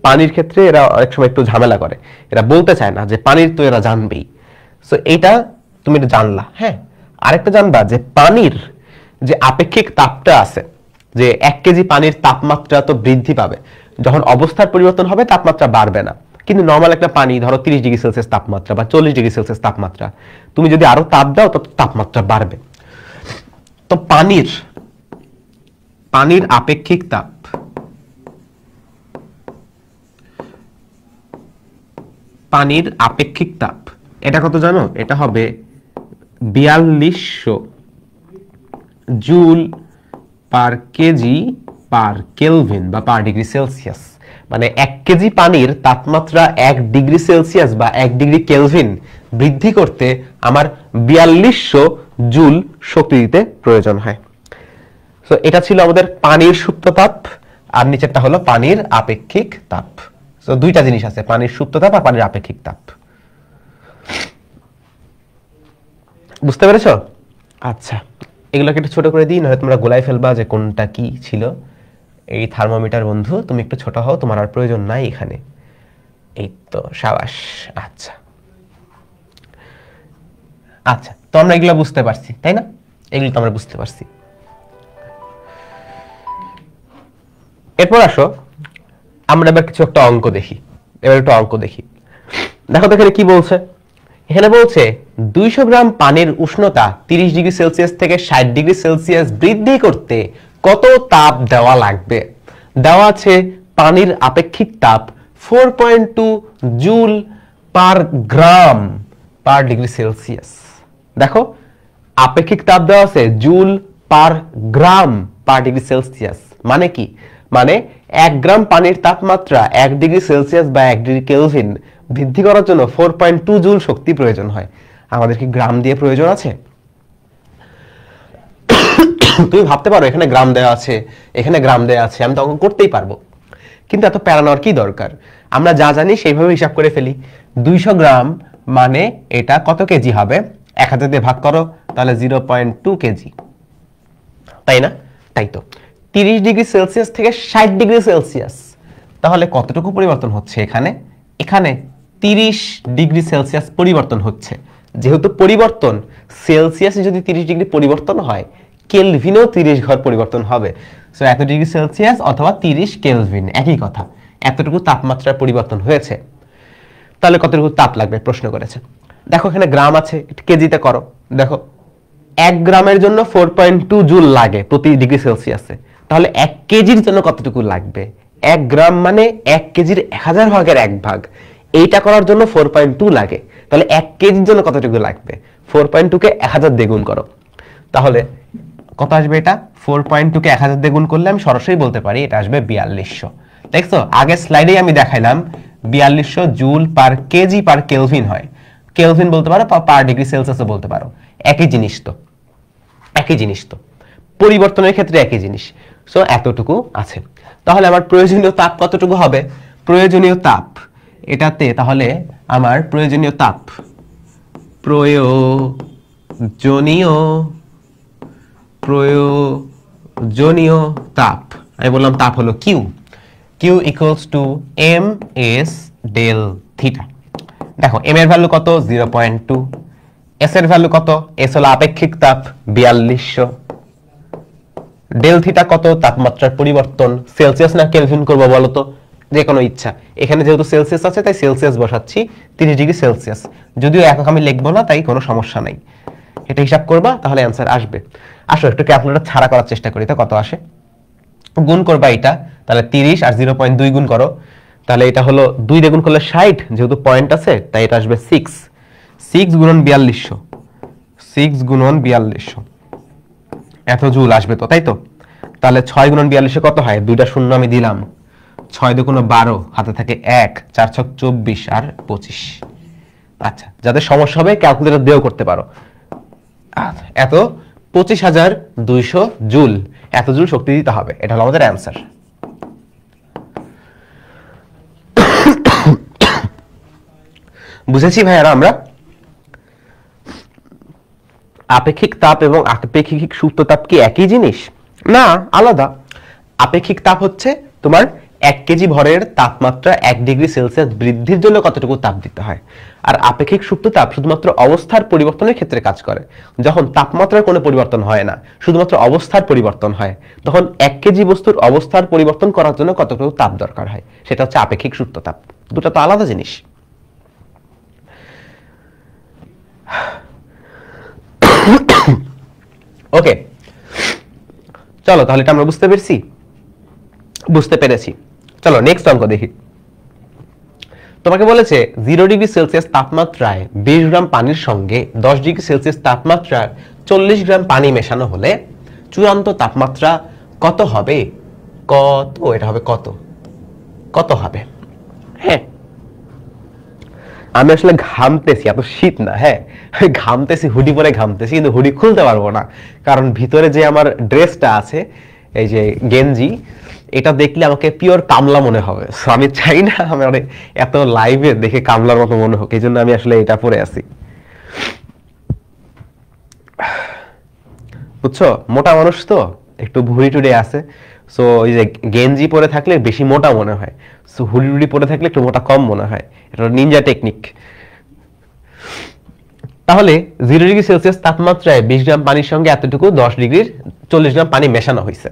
পানির ক্ষেত্রে এরা অনেক সময় একটু ঝামেলা করে, এরা বলতে চায় না যে পানির তো এরা জানবেই। সো এইটা তুমি জানলা। হ্যাঁ, আরেকটা জানবা যে পানির যে আপেক্ষিক তাপটা আছে, যে 1 কেজি পানির তাপমাত্রা তো বৃদ্ধি পাবে, যখন অবস্থার পরিবর্তন হবে তাপমাত্রা বাড়বে না, কিন্তু নর্মাল একটা পানি ধরো 30°C তাপমাত্রা বা 40°C তাপমাত্রা, তুমি যদি আরো তাপ দাও তত তাপমাত্রা বাড়বে। তো পানির আপেক্ষিক তাপ, পানির আপেক্ষিক তাপ এটা কত জানো? এটা হবে 4200 joule per KG per kelvin বা পার ডিগ্রি সেলসিয়াস। মানে 1 কেজি পানির তাপমাত্রা 1 ডিগ্রি সেলসিয়াস বা 1 ডিগ্রি কেলভিন বৃদ্ধি করতে আমার 4200 জুল শক্তি দিতে প্রয়োজন হয়। সো এটা ছিল আমাদের পানির সুপ্ত তাপ, আর নিচেরটা হলো পানির আপেক্ষিক তাপ। সো দুইটা জিনিস আছে, পানির সুপ্ত তাপ আর পানির আপেক্ষিক তাপ। বুঝতে পেরেছো? আচ্ছা, এগুলোকে একটু ছোট করে দিই, নাহলে তোমরা গোলাই ফেলবা যে কোনটা কি ছিল। এই থার্মোমিটার বন্ধু, তুমি একটু ছোট হও, তোমার আর প্রয়োজন নাই এখানে। এই তো, সাবাস। আচ্ছা আচ্ছা, তো আমরা এগুলো বুঝতে পারছি, তাই না? এগুলো তো আমরা বুঝতে পারছি। এরপর আসো আমরা এবার কিছু একটা অঙ্ক দেখি। এবার একটা অঙ্ক দেখি, দেখো তো এখানে কি বলছে। এখানে বলছে 200 গ্রাম পানির উষ্ণতা 30°C থেকে 60°C বৃদ্ধি করতে কত তাপ দেওয়া লাগবে। দেওয়া আছে পানির আপেক্ষিক তাপ 4.2 জুল পার গ্রাম পার ডিগ্রি সেলসিয়াস। দেখো আপেক্ষিক তাপ দেওয়া আছে জুল পার গ্রাম পার ডিগ্রি সেলসিয়াস। মানে কি? মানে 1 গ্রাম পানির তাপমাত্রা 1 ডিগ্রি সেলসিয়াস বা 1 ডিগ্রি কেলভিন বৃদ্ধি করার জন্য 4.2 জুল শক্তি প্রয়োজন হয়। আমাদের কি গ্রাম দিয়ে প্রয়োজন আছে? তুমি ভাবতে পারো এখানে গ্রাম দেওয়া আছে, এখানে গ্রাম দেওয়া আছে, আমি তো অঙ্ক করতেই পারবো, কিন্তু এত প্যারা নেওয়ার কি দরকার? আমরা যা জানি সেইভাবে হিসাব করে ফেলি। 200 গ্রাম মানে এটা কত কেজি হবে? 1000 দিয়ে ভাগ করো, তাহলে 0.2 কেজি, তাই না? তাই তো 30°C থেকে 60°C, তাহলে কতটুকু পরিবর্তন হচ্ছে এখানে? এখানে 30°C পরিবর্তন হচ্ছে। যেহেতু পরিবর্তন সেলসিয়াসে যদি 30 ডিগ্রি পরিবর্তন হয়, কেলভিনেও 30 ঘর পরিবর্তন হবে। সো এত ডিগ্রি সেলসিয়াস অথবা 30 কেলভিন একই কথা, এতটুকু তাপমাত্রার পরিবর্তন হয়েছে। তাহলে কতটুকু তাপ লাগবে প্রশ্ন করেছে। দেখো এখানে গ্রাম আছে, কেজিতে করো। দেখো 1 গ্রামের জন্য 4.2 জুল লাগে প্রতি ডিগ্রি সেলসিয়াসে, তাহলে 1 কেজির জন্য কতটুকু লাগবে? 1 গ্রাম মানে 1 কেজির 1000 ভাগের 1 ভাগ, এইটা করার জন্য 4.2 লাগে। তাহলে 1 কেজির জন্য কতটুকু লাগবে? 4.2 কে 1000 দিয়ে গুণ করো, তাহলে কত আসবে? এটা 4.2 কে 1000 দিয়ে গুণ করলে আমি সরাসরি বলতে পারি এটা আসবে 4200। দেখছো আগের স্লাইডেই আমি দেখাইলাম 4200 joule per KG per kelvin হয়। কেলভিন বলতে পারো, পার ডিগ্রি সেলসিয়াসও বলতে পারো, একই জিনিস তো, একই জিনিস তো, পরিবর্তনের ক্ষেত্রে একই জিনিস। সো এতটুকু আছে। তাহলে আমার প্রয়োজনীয় তাপ কতটুকু হবে? প্রয়োজনীয় তাপ এটাতে, তাহলে আমার প্রয়োজনীয় তাপ প্রয়োজনীয় তাপ, আমি বললাম তাপ হলো Q, Q equals to M S del theta. দেখো এম এর ভ্যালু কত 0.2, এস এর ভ্যালু কত, এস হলো আপেক্ষিক তাপ 4200, ডেল থিটা কত, তাপমাত্রার পরিবর্তন, সেলসিয়াস না কেলভিন করবো বলো তো, যে কোনো ইচ্ছা। এখানে যেহেতু সেলসিয়াস আছে তাই সেলসিয়াস বসাচ্ছি, 30 ডিগ্রি সেলসিয়াস, যদিও একক আমি লিখবো না তাই কোনো সমস্যা নাই, এটা হিসাব করবা তাহলে অ্যান্সার আসবে। আসো একটু ক্যালকুলেটর ছাড়া করার চেষ্টা করি, তো কত আসে, গুণ করবা এটা, তাহলে 30 আর 0.2 গুণ করো, তাহলে এটা হলো 2 দিয়ে গুণ করলে 60, যেহেতু পয়েন্ট আছে তাই এটা আসবে 6 গুণন 4200, 6 গুণন 4200 এত জুল আসবে তো, তাই তো। তাহলে 6 গুণন 4200 কত হয়, দুইটা শূন্য আমি দিলাম, 6 দুগুণে 12, হাতে থাকে 1, 4 ছক 24 আর 25। আচ্ছা, যাদের সমস্যা হবে ক্যালকুলেটর দিয়েও করতে পারো। এত 25200 জুল, এত জুল শক্তি দিতে হবে, এটা হলো আমাদের অ্যান্সার। বুঝেছি ভাইয়ারা আমরা? আপেক্ষিক তাপ এবং আপেক্ষিক সুপ্ত তাপ কি একই জিনিস? না, আলাদা। আপেক্ষিক তাপ হচ্ছে তোমার 1 কেজি ভরের তাপমাত্রা 1 ডিগ্রি সেলসিয়াস বৃদ্ধির জন্য কতটুকু তাপ দিতে হয়, আর আপেক্ষিক সুপ্ত তাপ শুধুমাত্র অবস্থার পরিবর্তনের ক্ষেত্রে কাজ করে। যখন তাপমাত্রার কোনো পরিবর্তন হয় না, শুধুমাত্র অবস্থার পরিবর্তন হয়, তখন 1 কেজি বস্তুর অবস্থার পরিবর্তন করার জন্য কতটুকু তাপ দরকার হয়, সেটা হচ্ছে আপেক্ষিক সুপ্ত তাপ। দুটো তো আলাদা জিনিস। ওকে, চলো তাহলে এটা আমরা বুঝতে পেরেছি। চলো নেক্সট অঙ্ক দেখি। তোমাকে বলেছে 0 ডিগ্রি সেলসিয়াস তাপমাত্রায় 20 গ্রাম পানির সঙ্গে 10 ডিগ্রি সেলসিয়াস তাপমাত্রার 40 গ্রাম পানি মেশানো হলে চূড়ান্ত তাপমাত্রা কত হবে? এটা হবে কত হবে? হ্যাঁ, আমি আসলে ঘামতেছি, এত শীত না, হ্যাঁ ঘামতেছি, হুডি পরে ঘামতেছি, কিন্তু হুডি খুলতে পারবো না, কারণ ভিতরে যে আমার ড্রেসটা আছে, এই যে গেঞ্জি, এটা দেখলে আমাকে পিওর কামলা মনে হবে। আমি চাই না আমার এত লাইভে দেখে কামলার মতো মনে হোক, এই জন্য আমি আসলে এটা পরে আছি, বুঝছো? মোটা মানুষ তো, একটু ভুড়ি টুড়ি আছে, সো ওই যে গেঞ্জি পরে থাকলে বেশি মোটা মনে হয়, সো হুডি টুডি পরে থাকলে একটু মোটা কম মনে হয়, এটা নিনজা টেকনিক। তাহলে 0 ডিগ্রি সেলসিয়াস তাপমাত্রায় 20 গ্রাম পানির সঙ্গে এতটুকু 10 ডিগ্রির 40 গ্রাম পানি মেশানো হয়েছে।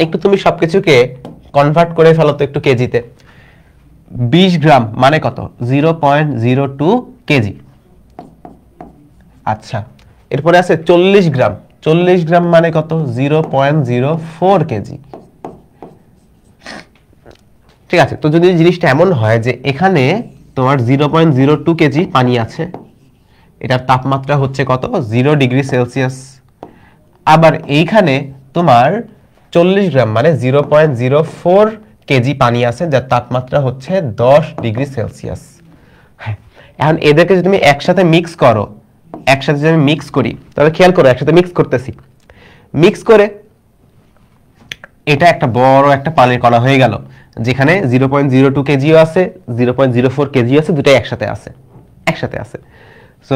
একটু তুমি সবকিছুকে কনভার্ট করে ফেলো তো একটু কেজিতে। 20 গ্রাম মানে কত? 0.02 কেজি। আচ্ছা, এরপরে আছে 40 গ্রাম, 40 গ্রাম মানে কত? 0.04 কেজি। ঠিক আছে, তো যদি জিনিসটা এমন হয় যে এখানে তোমার 0.02 কেজি পানি আছে, এটার তাপমাত্রা হচ্ছে কত? 0 ডিগ্রি সেলসিয়াস, আবার এইখানে তোমার 40 গ্রাম মানে 0.04 কেজি পানি আছে, যার তাপমাত্রা হচ্ছে 10 ডিগ্রি সেলসিয়াস। হ্যাঁ, এখন এদেরকে যদি তুমি একসাথে মিক্স করো, একসাথে যদি আমি মিক্স করি, তাহলে খেয়াল করো একসাথে মিক্স করতেছি, মিক্স করে এটা একটা বড় একটা পানির কণা হয়ে গেল, যেখানে 0.02 কেজিও আছে, 0.04 কেজিও আছে, দুটাই একসাথে আছে। সো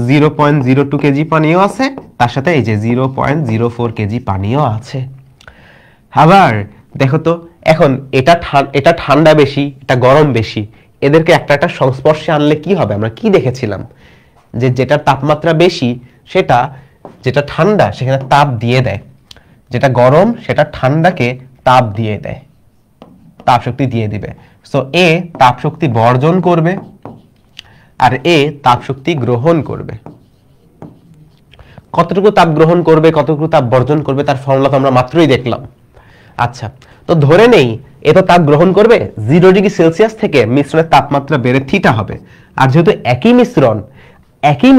0.02 কেজি পানিও আছে, তার সাথে এই যে 0.04 কেজি পানিও আছে। আবার দেখো তো, এখন এটা ঠান্ডা বেশি, এটা গরম বেশি, এদেরকে একটা সংস্পর্শে আনলে কি হবে? আমরা কি দেখেছিলাম যে যেটা তাপমাত্রা বেশি সেটা, যেটা ঠান্ডা সেখানে তাপ দিয়ে দেয়, যেটা গরম সেটা ঠান্ডাকে তাপ দিয়ে দেয়, তাপ শক্তি দিয়ে দিবে। সো এ তাপ শক্তি বর্জন করবে আর এ তাপ শক্তি গ্রহণ করবে। কতটুকু তাপ গ্রহণ করবে, কতটুকু তাপ বর্জন করবে, তার ফর্মুলা তো আমরা মাত্রই দেখলাম। আচ্ছা, তো ধরে নেই এ তো তাপ গ্রহণ করবে, 0 ডিগ্রি সেলসিয়াস থেকে মিশ্রণের তাপমাত্রা বেড়ে থিটা হবে, আর যেহেতু একই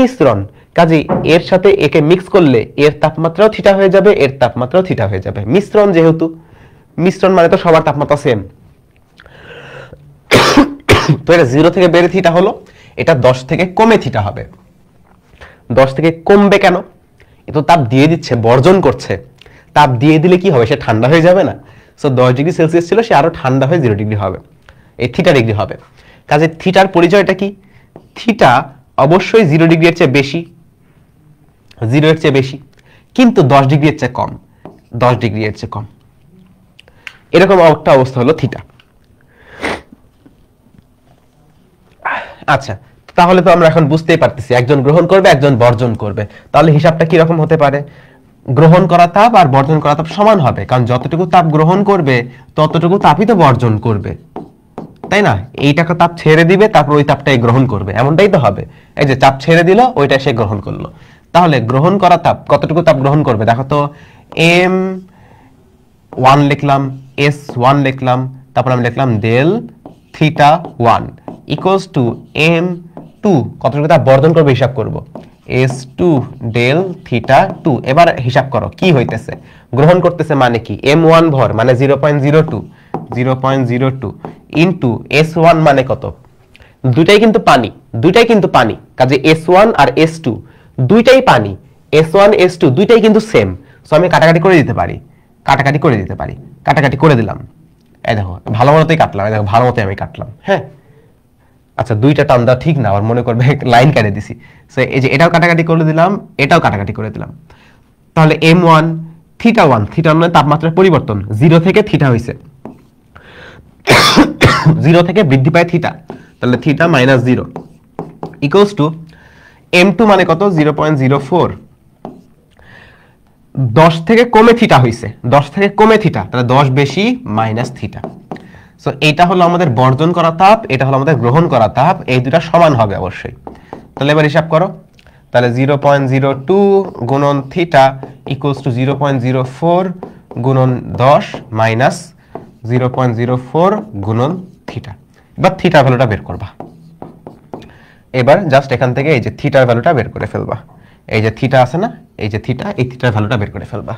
মিশ্রণ কাজে এর সাথে একে মিক্স করলে এর তাপমাত্রাও থিটা হয়ে যাবে, এর তাপমাত্রাও থিটা হয়ে যাবে। মিশ্রণ যেহেতু, মিশ্রণ মানে তো সবার তাপমাত্রা সেম। তো এটা 0 থেকে বেড়ে থিটা হলো, এটা 10 থেকে কমে থিটা হবে। 10 থেকে কমবে কেন? এ তো তাপ দিয়ে দিচ্ছে, বর্জন করছে। তাপ দিয়ে দিলে কি হবে? সে ঠান্ডা হয়ে যাবে না? সো 10 ডিগ্রি সেলসিয়াস ছিল, সে আরো ঠান্ডা হয়ে 0 ডিগ্রি হবে, এই থিটা ডিগ্রি হবে। কাজে থিটার পরিচয়টা কি? থিটা অবশ্যই 0 ডিগ্রি এর চেয়ে বেশি, 0 এর চেয়ে বেশি, কিন্তু 10 ডিগ্রি এর চেয়ে কম, 10 ডিগ্রি এর চেয়ে কম। এরকম একটা অবস্থা হলো থিটা। আচ্ছা, তাহলে তো আমরা এখন বুঝতেই পারতেছি একজন গ্রহণ করবে, একজন বর্জন করবে। তাহলে হিসাবটা কি রকম হতে পারে? গ্রহণ করা তাপ আর বর্জন করা তাপ সমান হবে, কারণ যতটুকু তাপ গ্রহণ করবে ততটুকু তাপই তো বর্জন করবে, তাই না? এইটাকে তাপ ছেড়ে দিবে, তারপর ওই তাপটাই গ্রহণ করবে, এমনটাই তো হবে। এই যে চাপ ছেড়ে দিল, ওইটা সে গ্রহণ করলো। তাহলে গ্রহণ করা তাপ কতটুকু তাপ গ্রহণ করবে? দেখো তো, m1 লিখলাম, s1 লিখলাম, তারপর আমি লিখলাম del theta 1 equals to m2 কতটুকু তাপ বর্জন করবে হিসাব করব, s2 ডেল থিটা 2। এবার হিসাব করো কি হইতেছে, গ্রহণ করতেছে মানে কি, m1 ভর মানে 0.02 ইনটু s1 মানে কত, দুইটাই কিন্তু পানি, কাজে s1 আর s2 দুইটাই পানি, s1 s2 দুইটাই কিন্তু সেম। সো আমি কাটাকাটি করে দিতে পারি, কাটাকাটি করে দিলাম। এই দেখো ভালো মতোই কাটলাম, এই দেখো ভালো মতোই আমি কাটলাম। হ্যাঁ, আচ্ছা দুইটা টান দেওয়া ঠিক না, আবার মনে করবে লাইন কেটে দিছি। সো এই যে এটাও কাটাকাটি করে দিলাম, এটাও কাটাকাটি করে দিলাম। তাহলে m1 থিটা 1, থিটা মানে তাপমাত্রার পরিবর্তন, 0 থেকে থিটা হইছে, 0 থেকে বৃদ্ধি পায় থিটা, তাহলে theta minus 0 equals two m2 মানে কত, 0.04। 10 থেকে কমে থিটা হইছে, 10 থেকে কমে থিটা, তাহলে 10 বেশি মাইনাস থিটা। সো এটা হলো আমাদের বর্জন করা তাপ, এটা হলো আমাদের গ্রহণ করা তাপ, এই দুটো সমান হবে অবশ্যই। তাহলে এবার হিসাব করো, তাহলে 0.02 গুণন থিটা ইকুয়ালস টু 0.04 গুণন 10 মাইনাস 0.04 গুণন থিটা। এবার থিটার ভ্যালুটা বের করবা। এবার জাস্ট এখান থেকে এই যে থিটার ভ্যালুটা বের করে ফেলবা, এই যে থিটা আছে না, এই যে থিটা, এই থিটার ভ্যালুটা বের করে ফেলবা।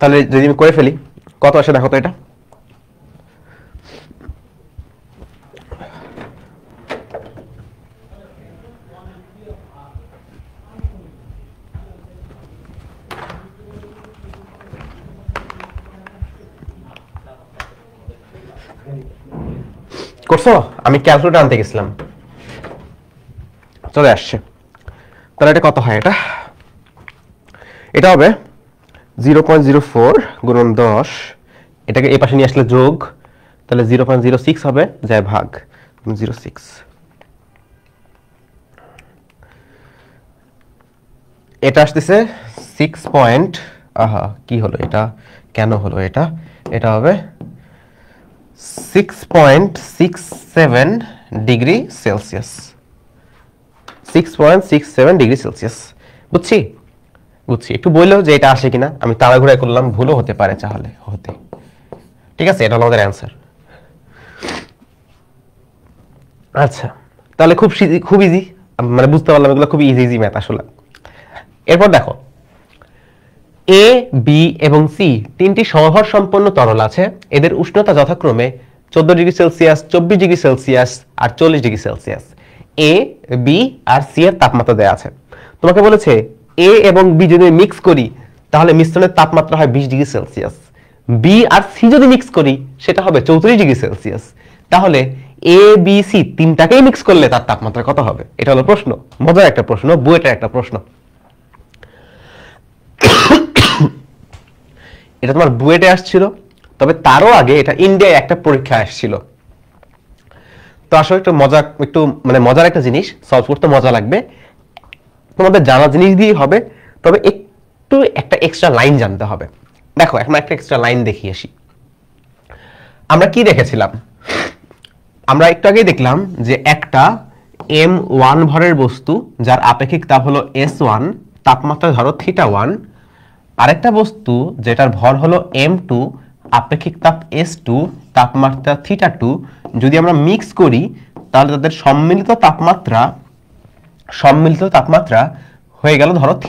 তাহলে যদি আমি করে ফেলি কত আসে দেখো তো, এটা করছো? আমি ক্যালকুলেটর আনতে গেছিলাম, চলে আসছে। তাহলে এটা কত হয়, এটা হবে 0.04 গুণন 10, এটাকে এই পাশে নিয়ে আসলে যোগ, তাহলে 0.06 হবে, যায় ভাগ 06। এটা আসতেছে 6 পয়েন্ট, আহা কি হলো এটা, কেন হলো এটা, এটা হবে 6.67 ডিগ্রি সেলসিয়াস, 6.67 ডিগ্রি সেলসিয়াস। বুঝছি, একটু বললো যে এটা আসে কিনা, আমি তাড়াহুড়া করলাম, ভুলও হতে পারে, চাহলে হতে। ঠিক আছে, এটা হলো আমাদের অ্যান্সার। আচ্ছা, তাহলে খুব ইজি, মানে বুঝতে পারলাম এগুলো খুব ইজি ম্যাথ আসলে। এরপর দেখো, এ, বি এবং সি তিনটি সমভর সম্পন্ন তরল আছে, এদের উষ্ণতা যথাক্রমে 14 ডিগ্রি সেলসিয়াস, 24 ডিগ্রি সেলসিয়াস আর 40 ডিগ্রি সেলসিয়াস। এ, বি আর সি এর তাপমাত্রা দেয়া আছে। তোমাকে বলেছে এ এবং বি যদি মিক্স করি তাহলে মিশ্রণের তাপমাত্রা হয় 20 ডিগ্রি সেলসিয়াস, বি আর সি যদি মিক্স করি সেটা হবে 34 ডিগ্রি সেলসিয়াস। তাহলে এ, বি, সি তিনটাকেই মিক্স করলে তার তাপমাত্রা কত হবে? এটা হলো প্রশ্ন, মজার একটা প্রশ্ন, বুয়েটের একটা প্রশ্ন। এটা তোমার বুয়েটে আসছিল, তবে তারও আগে এটা ইন্ডিয়ায় একটা পরীক্ষা আসছিল। তো আসলে একটু মানে মজার একটা জিনিস, সলভ করতে মজা লাগবে, তোমাদের জানা জিনিস দিয়ে হবে, তবে একটু একটা এক্সট্রা লাইন জানতে হবে। দেখো এখন একটা এক্সট্রা লাইন দেখিয়ে আসি। আমরা কি দেখেছিলাম? আমরা একটু আগেই দেখলাম যে একটা m1 ভরের বস্তু যার আপেক্ষিক তাপ হলো s1, তাপমাত্রা ধরো θ1, আরেকটা বস্তু যেটার ভর হলো m2, আপেক্ষিক তাপ s2, তাপমাত্রা θ2, যদি আমরা মিক্স করি তাহলে তাদের সম্মিলিত তাপমাত্রা হয়ে গেল ধরো θ।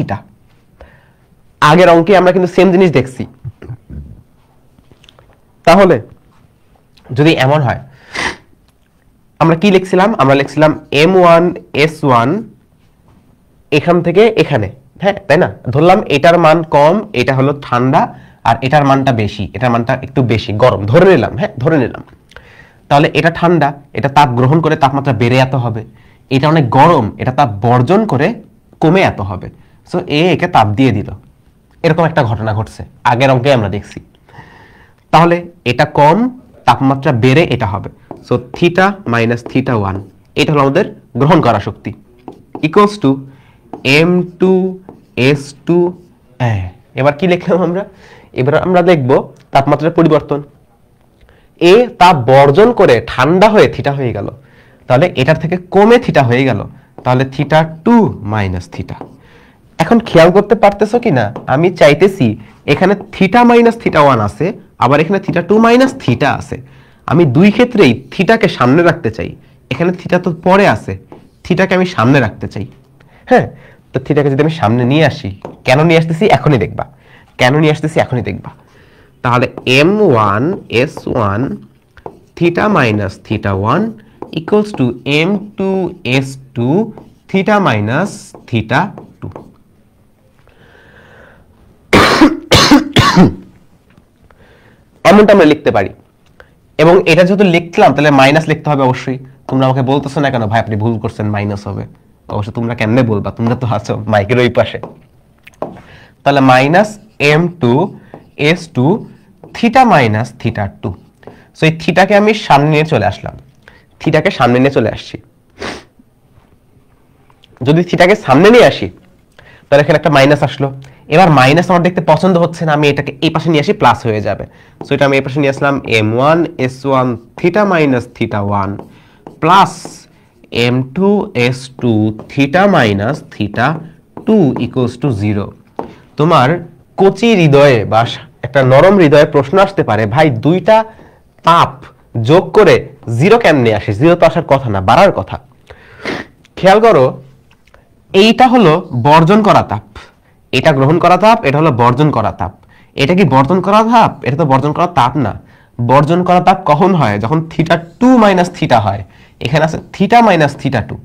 আগের অঙ্কে আমরা কিন্তু সেম জিনিস দেখছি। তাহলে যদি এমন হয়, আমরা কি লিখছিলাম? আমরা লিখছিলাম m1 s1 এখান থেকে এখানে, হ্যাঁ তাই না? ধরলাম এটার মান কম, এটা হলো ঠান্ডা, আর এটার মানটা বেশি, এটার মানটা একটু বেশি গরম ধরে নিলাম, হ্যাঁ ধরে নিলাম, তাহলে এটা ঠান্ডা, এটা তাপ গ্রহণ করে তাপমাত্রা বেড়ে এত হবে, এটা অনেক গরম, এটা তাপ বর্জন করে কমে এত হবে। সো একে তাপ দিয়ে দিল, এরকম একটা ঘটনা ঘটছে, আগের অঙ্কে আমরা দেখছি। তাহলে এটা কম, তাপমাত্রা বেড়ে এটা হবে। সো থিটা মাইনাস থিটা 1, এটা হলো আমাদের গ্রহণ করা শক্তি, ইকুয়ালস টু m2s2। এবার কি লিখলাম আমরা? এবার আমরা দেখব তাপমাত্রার পরিবর্তন। এ তাপ বর্জন করে ঠান্ডা হয়ে থিটা হয়ে গেল, তাহলে এটার থেকে কমে থিটা হয়ে গেল, তাহলে থিটা 2 মাইনাস থিটা। এখন খেয়াল করতে পারতেছো কিনা, আমি চাইতেছি এখানে থিটা মাইনাস থিটা 1 আছে, আবার এখানে থিটা 2 মাইনাস থিটা আছে। আমি দুই ক্ষেত্রেই থিটাকে সামনে রাখতে চাই। এখানে থিটা তো পরে আছে, থিটাকে আমি সামনে রাখতে চাই। হ্যাঁ, তো থিটাকে যদি আমি সামনে নিয়ে আসি, কেন নিয়ে আসতেছি এখনই দেখবা, কেন নিয়ে আসতেছি এখনই দেখবা। তাহলে m1s1 theta minus theta 1 equals to m2s2 theta minus theta 2। এমনটা আমরা লিখতে পারি, এবং এটা যেহেতু লিখলাম তাহলে মাইনাস লিখতে হবে অবশ্যই। তোমরা আমাকে বলতেছো না কেন ভাই আপনি ভুল করছেন, মাইনাস হবে। অবশ্য তোমরা কেমনে বলবা, তোমরা তো আছো মাইকের ওই পাশে। তাহলে minus m2s2 theta minus theta 2। So এই থিটাকে আমি সামনে নিয়ে চলে আসলাম, থিটাকে সামনে নিয়ে চলে আসছি। যদি থিটাকে সামনে নিয়ে আসি তাহলে এখানে একটা মাইনাস আসলো। এবার মাইনাস আমার দেখতে পছন্দ হচ্ছে না, আমি এটাকে এই পাশে নিয়ে আসি, প্লাস হয়ে যাবে। সো এটা আমি এই পাশে নিয়ে আসলাম, m1s1 theta minus theta 1 plus m2s2 theta minus theta 2 equals to 0। তোমার কচি হৃদয়ে বা একটা নরম হৃদয়ে প্রশ্ন আসতে পারে, ভাই দুইটা তাপ যোগ করে 0 কেমনে আসে? 0 তো আসার কথা না, বাড়ার কথা। খেয়াল করো, এইটা হলো বর্জন করা তাপ, এটা গ্রহণ করা তাপ, এটা হলো বর্জন করা তাপ। এটা কি বর্জন করা তাপ? এটা তো বর্জন করা তাপ না। বর্জন করা তাপ কখন হয়? যখন থিটা 2 মাইনাস থিটা হয়। এখানে আছে থিটা মাইনাস থিটা 2।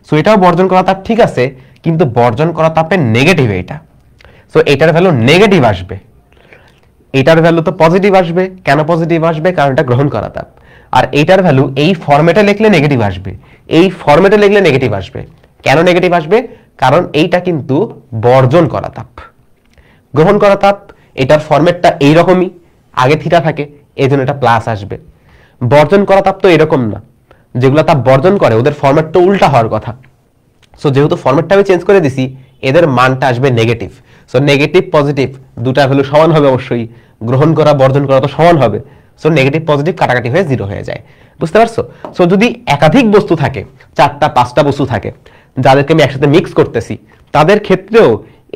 সো এটাও বর্জন করা তাপ, ঠিক আছে, কিন্তু বর্জন করা তাপের নেগেটিভ এটা। সো এটার ভ্যালু নেগেটিভ আসবে, এটার ভ্যালু তো পজিটিভ আসবে। কেন পজিটিভ আসবে? কারণ এটা গ্রহণ করা তাপ। আর এইটার ভ্যালু এই ফরম্যাটে লিখলে নেগেটিভ আসবে, এই ফরম্যাটে লিখলে নেগেটিভ আসবে। কেন নেগেটিভ আসবে? কারণ এইটা কিন্তু বর্জন করা তাপ। গ্রহণ করা তাপ, এটার ফরম্যাটটা এইরকমই, আগে থিটা থাকে, এই জন্য এটা প্লাস আসবে। বর্জন করা তাপ তো এরকম না, যেগুলো তাপ বর্জন করে ওদের ফরম্যাট তো উল্টা হওয়ার কথা। সো যেহেতু ফরম্যাটটা আমি চেঞ্জ করে দিছি, এদের মানটা আসবে নেগেটিভ। সো নেগেটিভ পজিটিভ দুটা ভ্যালু সমান হবে অবশ্যই, গ্রহণ করা বর্জন করা তো সমান হবে। সো নেগেটিভ পজিটিভ কাটাকাটি হয়ে 0 হয়ে যায়। বুঝতে পারছো? সো যদি একাধিক বস্তু থাকে, 4টা 5টা বস্তু থাকে, যাদেরকে আমি একসাথে মিক্স করতেছি, তাদের ক্ষেত্রেও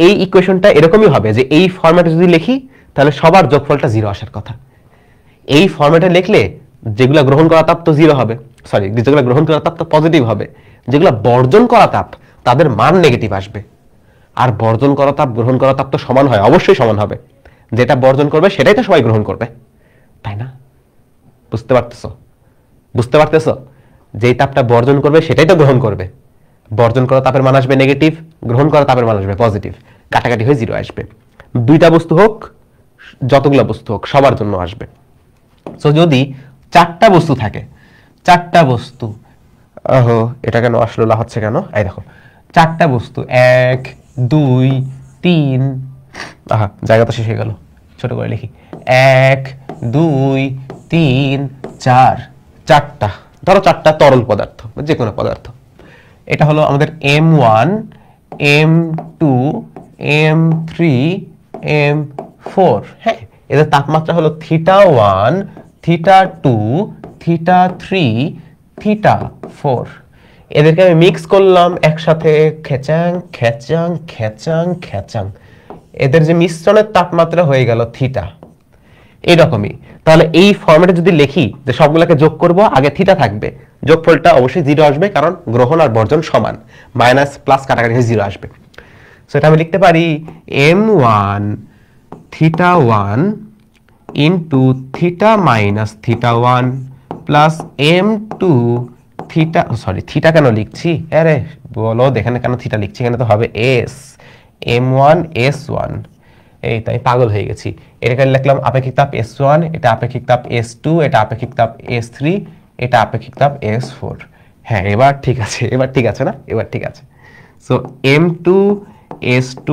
এই ইকুয়েশনটা এরকমই হবে যে এই ফরম্যাটে যদি লিখি তাহলে সবার যোগফলটা 0 আসার কথা। এই ফরম্যাটে লিখলে যেগুলো গ্রহণ করা তাপ তো 0 হবে, সরি যেগুলো গ্রহণ করা তাপ তো পজিটিভ হবে, যেগুলো বর্জন করা তাপ তাদের মান নেগেটিভ আসবে। আর বর্জন করা তাপ গ্রহণ করা তাপ তো সমান হয়, অবশ্যই সমান হবে। যেটা বর্জন করবে সেটাই তো সবাই গ্রহণ করবে, তাই না? বুঝতে পারতেছো? বুঝতে পারতেছো? যেই তাপটা বর্জন করবে সেটাই তো গ্রহণ করবে। বর্জন করা তাপের মান আসবে নেগেটিভ, গ্রহণ করা তাপের মান আসবে পজিটিভ, কাটাকাটি হয়ে 0 আসবে। দুইটা বস্তু হোক, যতগুলো বস্তু হোক, সবার জন্য আসবে। সো যদি 4টা বস্তু থাকে, 4টা বস্তু, এটা কেন আসলো, হচ্ছে কেন? এই দেখো 4টা বস্তু, 1 2 3, জায়গা তো শেষ হয়ে গেল, ছোট করে লিখি, 1 2 3 4, 4টা, ধরো 4টা তরল পদার্থ, যে কোনো পদার্থ। এটা হলো আমাদের m1 m2 m3 m4। হ্যাঁ, এদের তাপমাত্রা হলো থিটা 1 থিটা 2 থিটা 3 থিটা 4। এদেরকে আমি মিক্স করলাম একসাথে, খেচাং খেচাং খেচাং খেচাং, এদের যে মিশ্রণের তাপমাত্রা হয়ে গেল থিটা। এইরকমই তাহলে এই ফরম্যাটে যদি লিখি যে সবগুলোকে যোগ করব, আগে থিটা থাকবে, যোগফলটা অবশ্যই 0 আসবে, কারণ গ্রহণ আর বর্জন সমান, মাইনাস প্লাস কাটাকাটি হয়ে 0 আসবে। সো এটা আমি লিখতে পারি m1 theta 1 into theta minus theta 1 plus m2 theta, sorry theta কেন লিখছি, আরে বলো এখানে কেন থিটা লিখছি, এখানে তো হবে s m1 s1, এই তাই পাগল হয়ে গেছি। এটাকে লিখলাম আপেক্ষিক তাপ S1, এটা আপেক্ষিক তাপ S2, এটা আপেক্ষিক তাপ S3, এটা আপেক্ষিক তাপ S4। হ্যাঁ এবার ঠিক আছে, এবার ঠিক আছে না, এবার ঠিক আছে। So M2 S2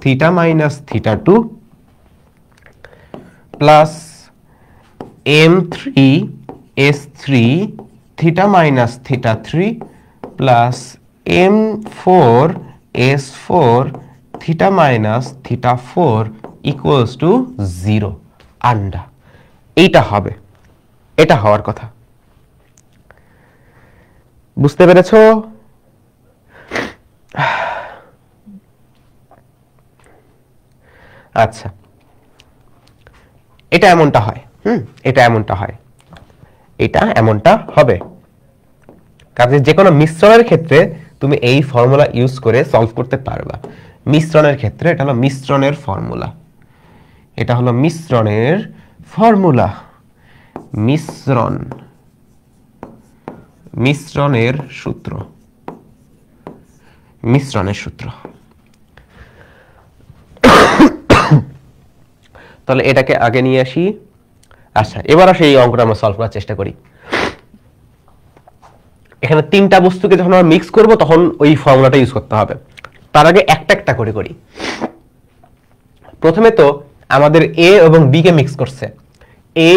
theta minus theta 2 plus M3 S3 theta minus theta 3 plus M4 S4 theta minus theta 4 equals to 0 আন্ডা। এইটা হবে, এটা হওয়ার কথা। বুঝতে পেরেছো? আচ্ছা, এটা এমনটা হয়, এটা এমনটা হয়, এটা এমনটা হবে। কাজে যে কোনো মিশ্রণের ক্ষেত্রে তুমি এই ফর্মুলা ইউজ করে সলভ করতে পারবা। মিশ্রণের ক্ষেত্রে এটা হলো মিশ্রণের ফর্মুলা, এটা হলো মিশ্রণের ফর্মুলা, মিশ্রণের সূত্র, মিশ্রণের সূত্র। তাহলে এটাকে আগে নিয়ে আসি। আচ্ছা, এবার আসে এই অঙ্কটা আমরা সলভ করার চেষ্টা করি। এখানে তিনটা বস্তুকে যখন আমরা মিক্স করব তখন ওই ফর্মুলাটা ইউজ করতে হবে। তার আগে একটা একটা করে করি। প্রথমে তো আমাদের এ এবং বি কে মিক্স করছে, এ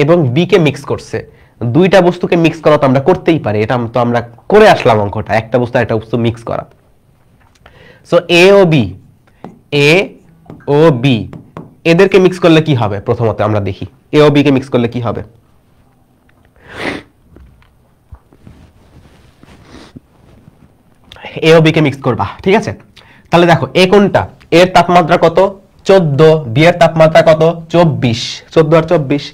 এবং বি কে মিক্স করছে। দুইটা বস্তুকে মিক্স করা তো আমরা করতেই পারি, এটা তো আমরা করে আসলাম অঙ্কটা, একটা বস্তু একটা বস্তু মিক্স করা। সো এ ও বি এদেরকে মিক্স করলে কি হবে? প্রথমত আমরা দেখি এ ও বি কে মিক্স করলে কি হবে। এ ও বি কে মিক্স করবা, ঠিক আছে? তাহলে দেখো এ কোনটা, এর তাপমাত্রা কত 14, বি এর তাপমাত্রা কত 24, 14 আর 24।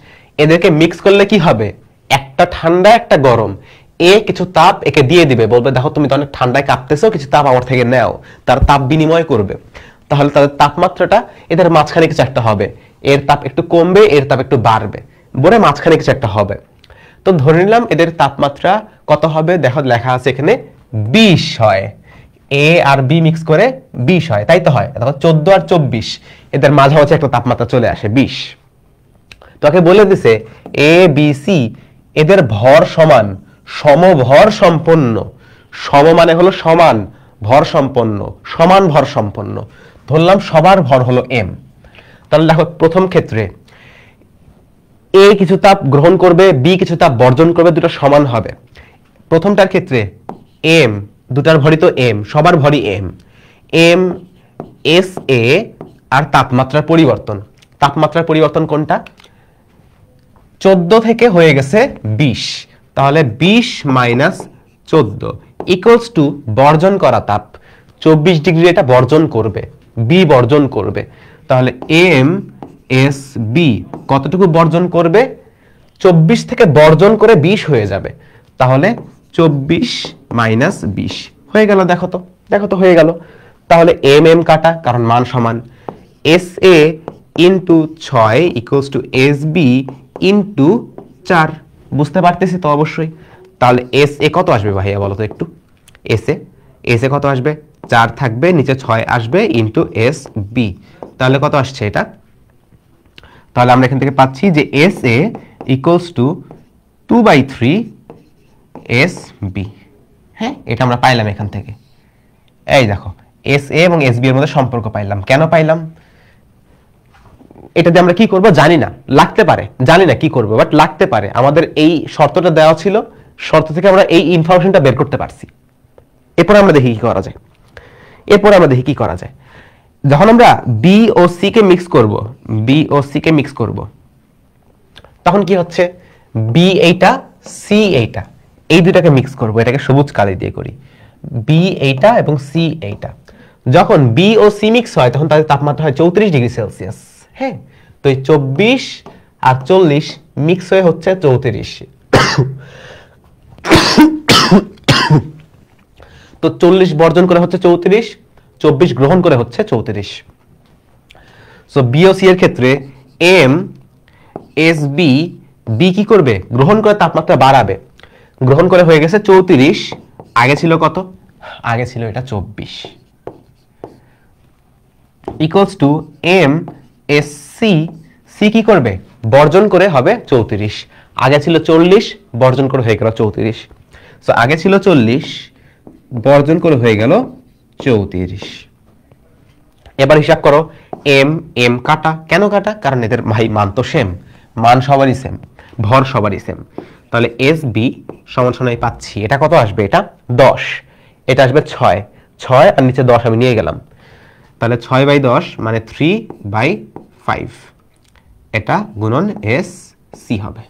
এদেরকে মিক্স করলে কি হবে? একটা ঠান্ডা একটা গরম। এ কিছু তাপ একে দিয়ে দিবে, বলবে দেখো তুমি তো অনেক ঠান্ডায় কাঁপতেছো, কিছু তাপ আমার থেকে নাও, তার তাপ বিনিময় করবে। তাহলে তাদের তাপমাত্রাটা এদের মাঝখানে কিছু একটা হবে, এর তাপ একটু কমবে, এর তাপ একটু বাড়বে, বলে মাঝখানে কিছু একটা হবে। তো ধরে নিলাম এদের তাপমাত্রা কত হবে, দেখো লেখা আছে এখানে 20 হয়। এ আর বি মিক্স করে 20 হয়, তাই তো হয়। দেখো 14 আর 24 এদের মাঝামাঝি একটা তাপমাত্রা চলে আসে 20। তোকে বলে দিছে এ বি সি এদের ভর সমান, সমভর সম্পন্ন। সম মানে হলো সমান, ভর সম্পন্ন, সমান ভর সম্পন্ন। ধরলাম সবার ভর হলো এম। তাহলে দেখো প্রথম ক্ষেত্রে এ কিছু তাপ গ্রহণ করবে, বি কিছু তাপ বর্জন করবে, দুটো সমান হবে। প্রথমটার ক্ষেত্রে এম, দুটার ভরই তো এম, সবার ভরই এম। এম এস এ আর তাপমাত্রার পরিবর্তন, তাপমাত্রার পরিবর্তন কোনটা? 14 থেকে হয়ে গেছে 20, তাহলে 20 মাইনাস 14 ইকুয়ালস টু বর্জন করা তাপ। 24 ডিগ্রি এটা বর্জন করবে, বি বর্জন করবে। তাহলে এম এস বি কতটুকু বর্জন করবে? 24 থেকে বর্জন করে 20 হয়ে যাবে। তাহলে 24 মাইনাস 20 হয়ে গেল। দেখো তো হয়ে গেল। তাহলে এম এম কাটা, কারণ মান সমান। S A into 6 equals to S B into 4। বুঝতে পারতেছি তো অবশ্যই। তাহলে এস এ কত আসবে ভাইয়া বলো তো একটু? এস এ কত আসবে? 4 থাকবে, নিচে 6 আসবে ইন্টু এস বি। তাহলে কত আসছে এটা? তাহলে আমরা এখান থেকে পাচ্ছি যে S A equals to 2/3 S B. হ্যাঁ, এটা আমরা পাইলাম এখান থেকে। এই দেখো এস এ এবং এস বি এর মধ্যে সম্পর্ক পাইলাম। কেন পাইলাম? এটা দিয়ে আমরা কি করব জানি না, লাগতে পারে, জানি না কি করব, বাট লাগতে পারে। আমাদের এই শর্তটা দেওয়া ছিল, শর্ত থেকে আমরা এই ইনফরমেশনটা বের করতে পারছি। এরপর আমরা দেখি কি করা যায়। যখন আমরা বি ও সি কে মিক্স করব, তখন কি হচ্ছে? বি এইটা, সি এইটা, এই দুটাকে মিক্স করব। এটাকে সবুজ কালি দিয়ে করি। বি এইটা এবং সি এইটা। যখন বি ও সি মিক্স হয় তখন তাদের তাপমাত্রা হয় 34 ডিগ্রি সেলসিয়াস। হ্যাঁ, তো এই 24 আর 40 মিক্স হয়ে হচ্ছে 34। তো 40 বর্জন করে হচ্ছে 34, 24 গ্রহণ করে হচ্ছে 34। সো বি ও সি এর ক্ষেত্রে এম এস বি, বি কি করবে? গ্রহণ করে তাপমাত্রা বাড়াবে। গ্রহণ করে হয়ে গেছে 34, আগে ছিল কত? আগে ছিল এটা 24। Equals to M S C, C কি করবে বর্জন করে হবে 34, আগে ছিল 40 বর্জন করে হয়ে গেল 34। সো আগে ছিল 40 বর্জন করে হয়ে গেল 34। এবার হিসাব করো এম এম কাটা, কেন কাটা কারণ এদের ভাই মান তো সেম, মান সবারই সেম, ভর সবারই সেম। তাহলে এস বি সমান সমান পাচ্ছি, এটা কত আসবে, এটা 10, এটা আসবে 6, 6 আর নিচে 10 আমি নিয়ে গেলাম, তাহলে 6/10 মানে 3/5, এটা গুণন এস সি হবে,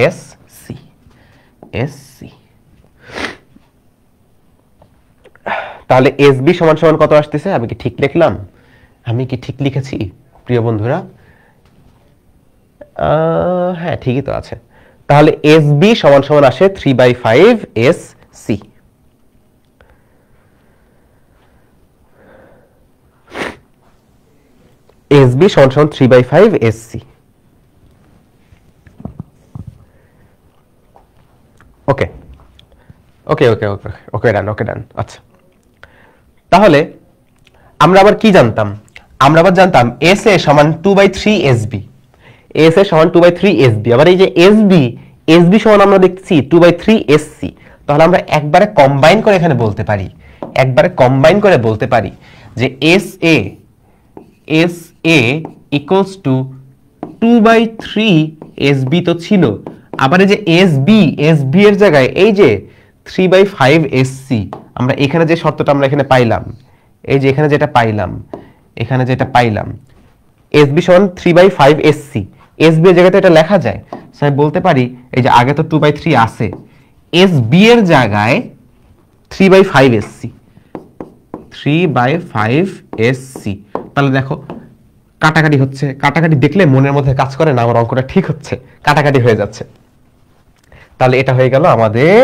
এস সি, এস সি। তাহলে এস বি সমান সমান কত আসতেছে, আমি কি ঠিক লিখলাম, আমি কি ঠিক লিখেছি প্রিয় বন্ধুরা? হ্যাঁ ঠিকই তো আছে। তাহলে এস বি সমান সমান আসে 3/5 এস সি। এস বি সমান সমান 3/5 এস সি। ওকে ওকে ওকে ওকে ওকে ডান, ওকে ডান। আচ্ছা তাহলে আমরা আবার কি জানতাম, আমরা আবার জানতাম এস এ সমান 2/3 এস বি, এস এ সমান 2/3 এস বি। আবার এই যে এস বি, এস বি সমান আমরা দেখছি 2/3 এস সি। তাহলে আমরা একবারে কম্বাইন করে এখানে বলতে পারি, একবারে কম্বাইন করে বলতে পারি যে S A equals to 2/3 S B তো ছিল, আবার এই যে এস বি এর জায়গায় এই যে 3/5 এস সি, আমরা এখানে যে শর্তটা আমরা এখানে পাইলাম, এই যে এখানে যেটা পাইলাম, এখানে যেটা পাইলাম এস বি সমান 3/5 এস সি, এস বি এর জায়গাতে এটা লেখা যায়। আমি বলতে পারি এই যে আগে তো 2/3 আছে, এস বি এর জায়গায় 3/5 এস সি, 3/5 এস সি। তাহলে দেখো কাটাকাটি হচ্ছে, কাটাকাটি দেখলে মনের মধ্যে কাজ করে না আমার অঙ্কটা ঠিক হচ্ছে, কাটাকাটি হয়ে যাচ্ছে। তাহলে এটা হয়ে গেল আমাদের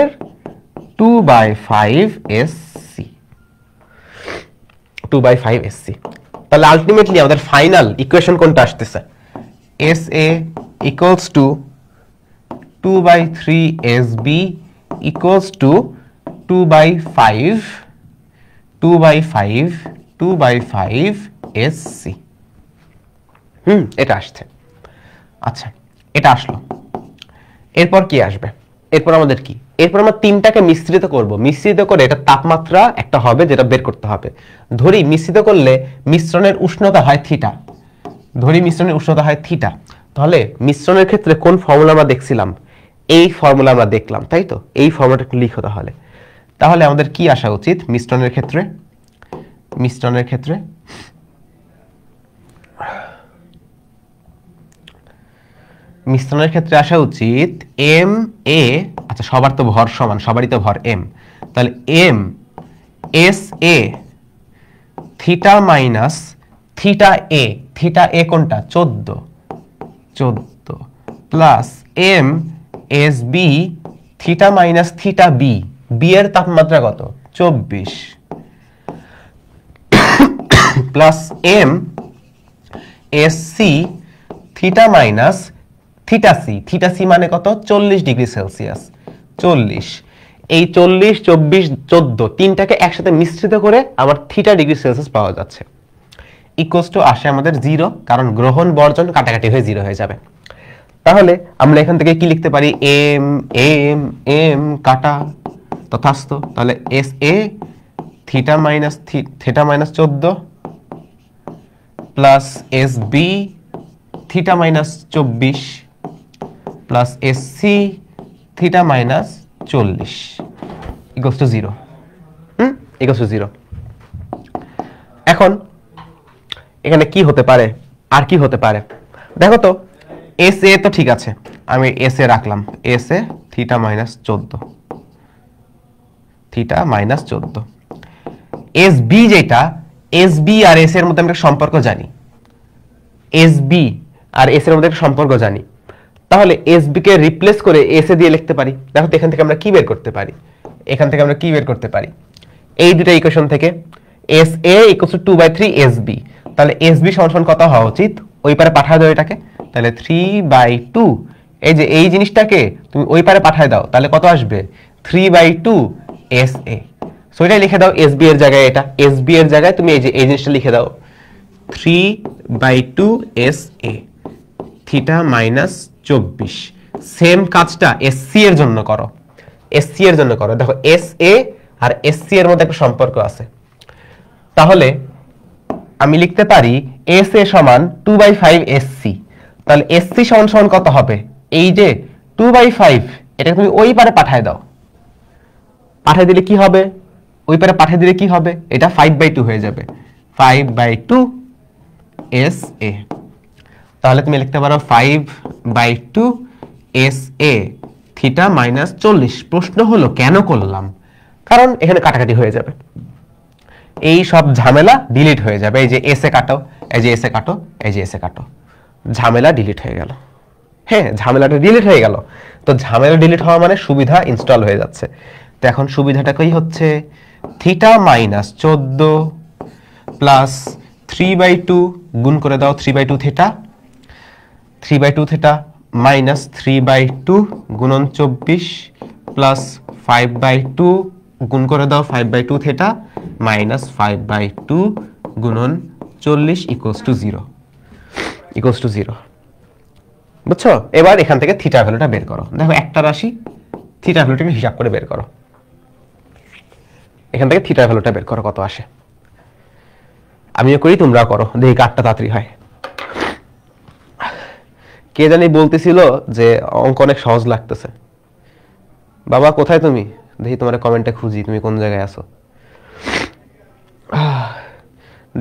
2/5 এস সি, 2/5 এস সি। তাহলে আলটিমেটলি আমাদের ফাইনাল ইকুয়েশন কোনটা আসতেছে, S A equals to 2/3 S B equals to 2/5 S C. এটা আসছে। আচ্ছা এটা আসলো, এরপর কি আসবে, এরপর আমাদের কি, এরপর আমরা তিনটাকে মিশ্রিত করব, মিশ্রিত করে এটা তাপমাত্রা একটা হবে যেটা বের করতে হবে। ধরি মিশ্রিত করলে মিশ্রণের উষ্ণতা হয় থিটা, ধরি মিশ্রণের উষ্ণতা হয় থিটা, তাহলে মিশ্রণের ক্ষেত্রে কোন ফর্মুলা আমরা দেখছিলাম, এই ফর্মুলা আমরা দেখলাম, তাই তো এই ফর্মুলাটা একটু লিখো। তাহলে আমাদের কি আসা উচিত মিশ্রণের ক্ষেত্রে, মিশ্রণের ক্ষেত্রে মিশ্রণের ক্ষেত্রে আসা উচিত এম এ, আচ্ছা সবার তো ভর সমান, সবারই তো ভর এম, তাহলে M S A theta minus theta A, theta A কোনটা 14 plus M S B theta minus theta B, B এর তাপমাত্রা কত 24 plus M S C theta minus theta C, theta C মানে কত 40 ডিগ্রি সেলসিয়াস, 40, এই 40 24 14 তিনটাকে একসাথে মিশ্রিত করে আবার থিটা ডিগ্রি সেলসিয়াস পাওয়া যাচ্ছে, ইকুয়ালস টু আসে আমাদের 0, কারণ গ্রহণ বর্জন কাটাকাটি হয়ে 0 হয়ে যাবে। তাহলে আমরা এখান থেকে কি লিখতে পারি, এম এম এম কাটা তথাস্থ, তাহলে S A theta minus 14 plus S B theta minus 24 plus S C theta minus 40 equals to 0, equals to 0। এখন এখানে কি হতে পারে, আর কি হতে পারে দেখো তো, এস এ তো ঠিক আছে, আমি এস এ রাখলাম, S A theta minus 14, theta minus 14, S B যেটা, এস বি আর এস এর মধ্যে আমরা সম্পর্ক জানি, এস বি আর এস এর মধ্যে একটা সম্পর্ক জানি, তাহলে এস বি কে রিপ্লেস করে এস এ দিয়ে লিখতে পারি। দেখো তো এখান থেকে আমরা কি বের করতে পারি, এখান থেকে আমরা কি বের করতে পারি, এই দুটো ইকুয়েশন থেকে S A equals to 2/3 S B, তাহলে এস বি সমান সমান কত হওয়া উচিত, ওই পারে পাঠিয়ে দাও এটাকে, তাহলে 3/2, এই যে এই জিনিসটাকে তুমি ওই পারে পাঠিয়ে দাও, তাহলে কত আসবে 3/2 এস এ। সো এটা লিখে দাও এসবি এর জায়গায়, এটা এসবি এর জায়গায় তুমি এই যে এই জিনিসটা লিখে দাও 3/2 SA থিটা মাইনাস 24। সেম কাজটা এসসি এর জন্য করো, এসসি এর জন্য করো। দেখো এসএ আর এসসি এর মধ্যে একটা সম্পর্ক আছে। তাহলে আমি লিখতে পারি এসএ সমান 2/5 এসসি। তাহলে এসসি সমান সমান কত হবে? এই যে 2/5 এটা তুমি ওই পারে পাঠায় দাও, পাঠিয়ে দিলে কি হবে? ওই পারে পাঠিয়ে দিলে কি হবে? এটা 5/2 হয়ে যাবে, 5/2 SA। তাহলে তুমি লিখতে পারো 5/2 SA থিটা মাইনাস 40। প্রশ্ন হলো কেন করলাম? কারণ এখানে কাটাকাটি হয়ে যাবে, এই সব ঝামেলা ডিলিট হয়ে যাবে। এই যে এসএ কাটো, এই যে এসএ কাটো, এই যে এসএ কাটো, ঝামেলা ডিলিট হয়ে গেল। হ্যাঁ, ঝামেলাটা ডিলিট হয়ে গেল। তো ঝামেলা ডিলিট হওয়া মানে সুবিধা ইনস্টল হয়ে যাচ্ছে। তো এখন সুবিধাটা কি হচ্ছে? থিটা মাইনাস 14 প্লাস 3/2 গুণ করে দাও 3/2 থিটা, 3/2 থিটা মাইনাস 3/2 গুণন 24 প্লাস 5/2 গুণ করে দাও 5/2 থিটা মাইনাস 5/2 গুণন 40 ইকুয়ালস টু 0, ইকুয়ালস টু 0। বুঝছো? এবার এখান থেকে থিটা ভ্যালুটা বের করো। দেখো একটা রাশি, থিটা ভ্যালুটাকে হিসাব করে বের করো। এখান থেকে থিটা ভ্যালুটা বের করো কত আসে। আমিও করি, তোমরা করো, দেখি কাটটা তাড়াতাড়ি হয়। কে জানি বলতেছিল যে অঙ্ক অনেক সহজ লাগতেছে। বাবা কোথায় তুমি? দেখি তোমার কমেন্টে খুঁজি, তুমি কোন জায়গায় আছো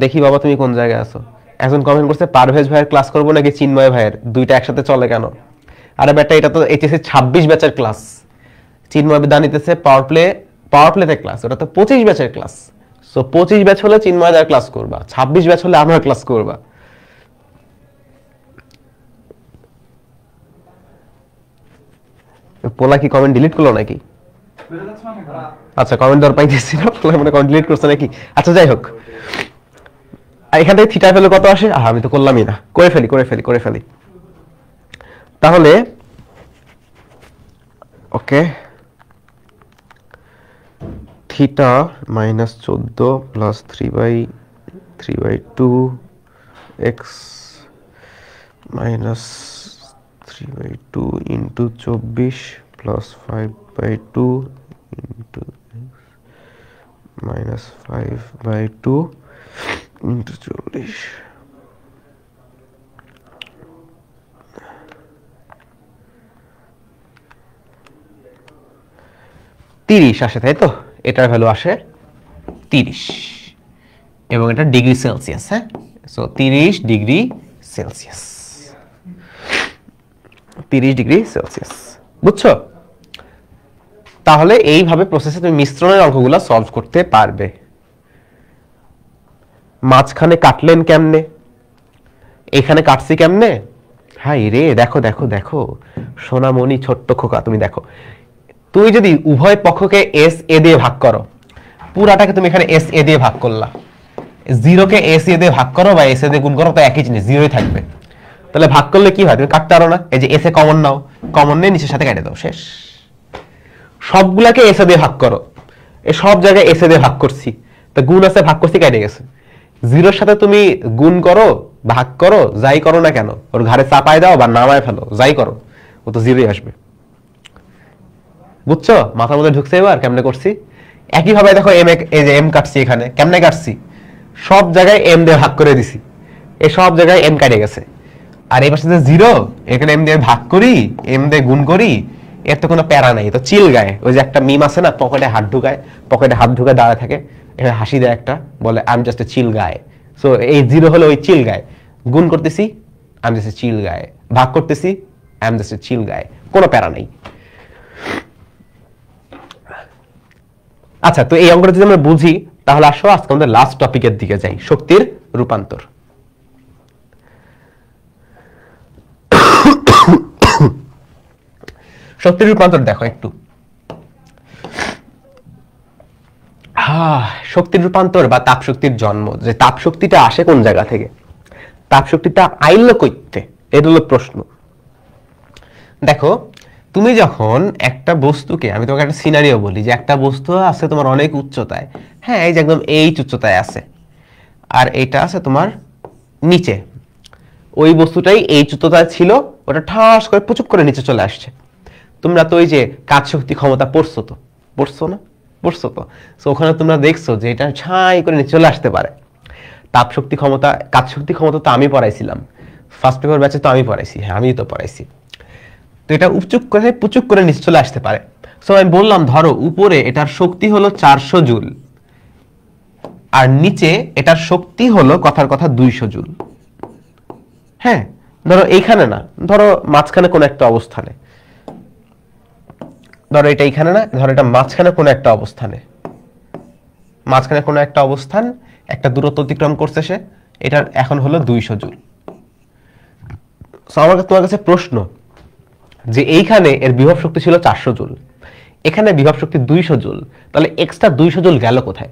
দেখি। বাবা তুমি কোন জায়গায় আছো? একজন কমেন্ট করছে পারভেজ ভাইয়ের ক্লাস করবো নাকি চিন্ময় ভাইয়ের, দুইটা একসাথে চলে কেন? আরে বেটা, এটা তো এইচএসসি 26 ব্যাচের ক্লাস। চিন্ময় দা নিতেছে পাওয়ার প্লেতে ক্লাস, ওটা তো 25 ব্যাচের ক্লাস। সো 25 ব্যাচ হলে চিন্ময় দার ক্লাস করবা, 26 ব্যাচ হলে আমার ক্লাস করবা। পোলা কি কমেন্ট ডিলিট করলো নাকি? আচ্ছা, কমেন্ট দেওয়ার পাইতেছি না, পোলা মানে কমেন্ট ডিলিট করছে নাকি? আচ্ছা যাই হোক, এখান থেকে থিটা ভ্যালু কত আসে? আমি তো করলামই না, করে ফেলি। তাহলে okay, theta minus 14 plus 3/2 x minus 3/2 into 24 plus 5/2 into minus 5/2 into 40। আসে, তাই তো? এটার ভ্যালু আসে 30 এবং এটা ডিগ্রি সেলসিয়াস। হ্যাঁ, so 30 degree Celsius, 30 degree Celsius. বুঝছো? তাহলে এইভাবে প্রসেসে তুমি মিশ্রণের অঙ্কগুলো সলভ করতে পারবে। মাঝখানে কাটলেন কেমনে, এখানে কাটছি কেমনে? হাই রে, দেখো দেখো দেখো সোনামণি ছোট্ট খোকা, তুমি দেখো, তুই যদি উভয় পক্ষকে এস এ দিয়ে ভাগ করো, পুরাটাকে তুমি এখানে এস এ দিয়ে ভাগ করলা, জিরোকে এস এ দিয়ে ভাগ করো বা এস এ দিয়ে গুণ করো, তো একই জিনিস, জিরোই থাকবে। তাহলে ভাগ করলে কি হয়? তুমি কাটতে পারো না। এই যে S a common now, common নিয়ে নিচের সাথে কেটে দাও, শেষ। সবগুলাকে এস এ দিয়ে ভাগ করো, এই সব জায়গায় এস এ দিয়ে ভাগ করছি, তো গুণ আছে, ভাগ করছি, কেটে গেছে। জিরোর সাথে তুমি গুণ করো, ভাগ করো, যাই করো না কেন, ওর ঘাড়ে চাপায় দাও বা নামায় ফেলো, যাই করো, ও তো জিরোই আসবে। বুঝছো? মাথার মধ্যে ঢুকছে এবার কেমনে করছি? একইভাবে দেখো এই যে এম কাটছি, এখানে কেমনে কাটছি? সব জায়গায় এম দিয়ে ভাগ করে দিছি, এই সব জায়গায় এম কেটে গেছে। আর এই পাশে যে জিরো, এখানে এম দিয়ে ভাগ করি, এম দিয়ে গুণ করি, এর তো কোনো প্যারা নাই, তো চিল গায়ে। ওই যে একটা মিম আছে না, পকেটে হাত ঢুকায় দাঁড়ায় থাকে, এখানে হাসি দেয় একটা, বলে আই এম জাস্ট এ চিল গায়ে। সো এই জিরো হলো ওই চিল গায়ে। গুণ করতেছি, আই এম জাস্ট এ চিল গায়ে। ভাগ করতেছি, আই এম জাস্ট এ চিল গায়ে, কোনো প্যারা নেই। আচ্ছা, তো এই অঙ্কটা যদি আমরা বুঝি, তাহলে আসো আজকে আমাদের লাস্ট টপিকের দিকে যাই, শক্তির রূপান্তর। শক্তির রূপান্তর দেখো একটু। শক্তির রূপান্তর বা তাপ শক্তির জন্ম, যে তাপ শক্তিটা আসে কোন জায়গা থেকে, তাপ শক্তিটা আইলো কইতে, এটা হলো প্রশ্ন। দেখো, তুমি যখন একটা বস্তুকে, আমি তোমাকে একটা সিনারিও বলি যে একটা বস্তু আছে তোমার অনেক উচ্চতায়, হ্যাঁ এই যে একদম এই উচ্চতায় আছে, আর এটা আছে তোমার নিচে, ওই বস্তুটাই এই উচ্চতায় ছিল, ওটা ঠাস করে পুচুক করে নিচে চলে আসছে। তোমরা তো ওই যে কাজ শক্তি ক্ষমতা পড়ছো তো, পড়ছো না? পড়ছো তো। সো ওখানে তোমরা দেখছো যে এটা ছাই করে নিচে চলে আসতে পারে। তাপ শক্তি ক্ষমতা, কাজ শক্তি ক্ষমতা তো আমি পড়াইছিলাম, ফার্স্ট পেপার ব্যাচে তো আমি পড়াইছি, হ্যাঁ আমি তো পড়াইছি। তো এটা উপচুক করে পুচুক করে নিচে চলে আসতে পারে। সো আমি বললাম ধরো উপরে এটার শক্তি হলো 400 জুল, আর নিচে এটার শক্তি হলো কথার কথা 200 জুল। হ্যাঁ, ধরো এইখানে না, ধরো মাঝখানে কোনো একটা অবস্থানে, ধরো এটা এইখানে না, ধরো এটা মাঝখানে কোনো একটা অবস্থানে, মাঝখানে কোনো একটা অবস্থান, একটা দূরত্ব অতিক্রম করছে সে, এটার এখন হলো 200 জুল। সো আমার তোমার কাছে প্রশ্ন যে এইখানে এর বিভব শক্তি ছিল 400 জুল, এখানে বিভব শক্তি 200 জুল, তাহলে এক্সট্রা 200 জুল গেল কোথায়?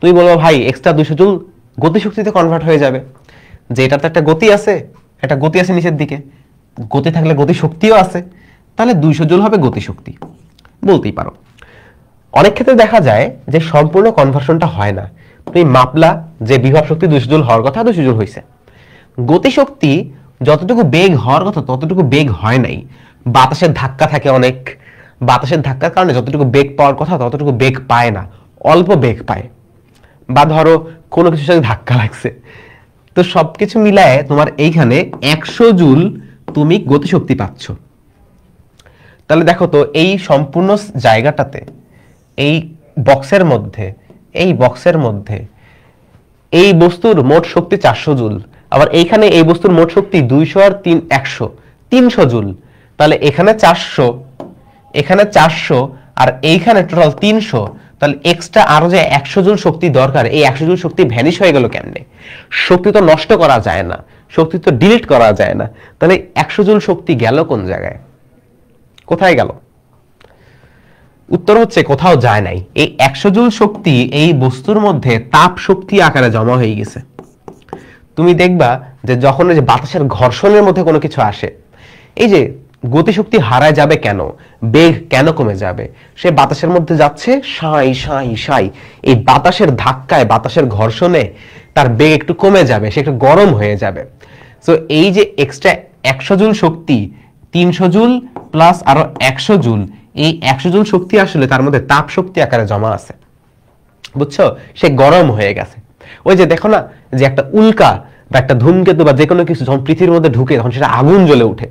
তুমি বলবো ভাই এক্সট্রা 200 জুল গতি শক্তিতে কনভার্ট হয়ে যাবে, যে এটা তো একটা গতি আছে, একটা গতি আছে নিচের দিকে, গতি থাকলে গতি শক্তিও আছে, তাহলে 200 জুল হবে গতি শক্তি, বলতেই পারো। অনেক ক্ষেত্রে দেখা যায় যে সম্পূর্ণ কনভার্সনটা হয় না, তুমি মাপলা যে বিভব শক্তি 200 জুল হওয়ার কথা 200 জুল হয়েছে, গতি শক্তি যতটুকু বেগ হওয়ার কথা ততটুকু বেগ হয় নাই, বাতাসের ধাক্কা থাকে অনেক, বাতাসের ধাক্কার কারণে যতটুকু বেগ পাওয়ার কথা ততটুকু বেগ পায় না, অল্প বেগ পায়, বা ধরো কোনো কিছুর সাথে ধাক্কা লাগছে। তো সবকিছু মিলায় তোমার এইখানে 100 জুল তুমি গতিশক্তি পাচ্ছ। তাহলে দেখো তো এই সম্পূর্ণ জায়গাটাতে, এই বক্সের মধ্যে, এই বক্সের মধ্যে এই বস্তুর মোট শক্তি 400 জুল, আবার এইখানে এই বস্তুর মোট শক্তি 200 আর 100 300 জুল, তাহলে এখানে 400, এখানে 400, আর এইখানে টোটাল 300, তাহলে এক্সট্রা আরো যে 100 জুল শক্তি দরকার, এই 100 জুল শক্তি ভ্যানিশ হয়ে গেল কেমনে? শক্তি তো নষ্ট করা যায় না, শক্তি তো ডিলিট করা যায় না, তাহলে 100 জুল শক্তি গেল কোন জায়গায়? কোথায় গেল? উত্তর হচ্ছে কোথাও যায় নাই। এই 100 জুল শক্তি এই বস্তুর মধ্যে তাপ শক্তি আকারে জমা হয়ে গেছে। তুমি দেখবা যে যখন এই যে বাতাসের ঘর্ষণের মধ্যে কোনো কিছু আসে, এই যে গতিশক্তি হারায় যাবে কেন, বেগ কেন কমে যাবে? সে বাতাসের মধ্যে যাচ্ছে সাই সাই সাই, এই বাতাসের ধাক্কায়, বাতাসের ঘর্ষণে তার বেগ একটু কমে যাবে, সে একটু গরম হয়ে যাবে। সো এই যে এক্সট্রা 100 জুল শক্তি, 300 জুল প্লাস আরো 100 জুল, এই 100 জুল শক্তি আসলে তার মধ্যে তাপ শক্তি আকারে জমা আছে, বুঝছো? সে গরম হয়ে গেছে। ওই যে দেখো না যে একটা উল্কা বা একটা ধূমকেতু বা যে কোনো কিছু যখন পৃথিবীর মধ্যে ঢুকে তখন সেটা আগুন জ্বলে উঠে,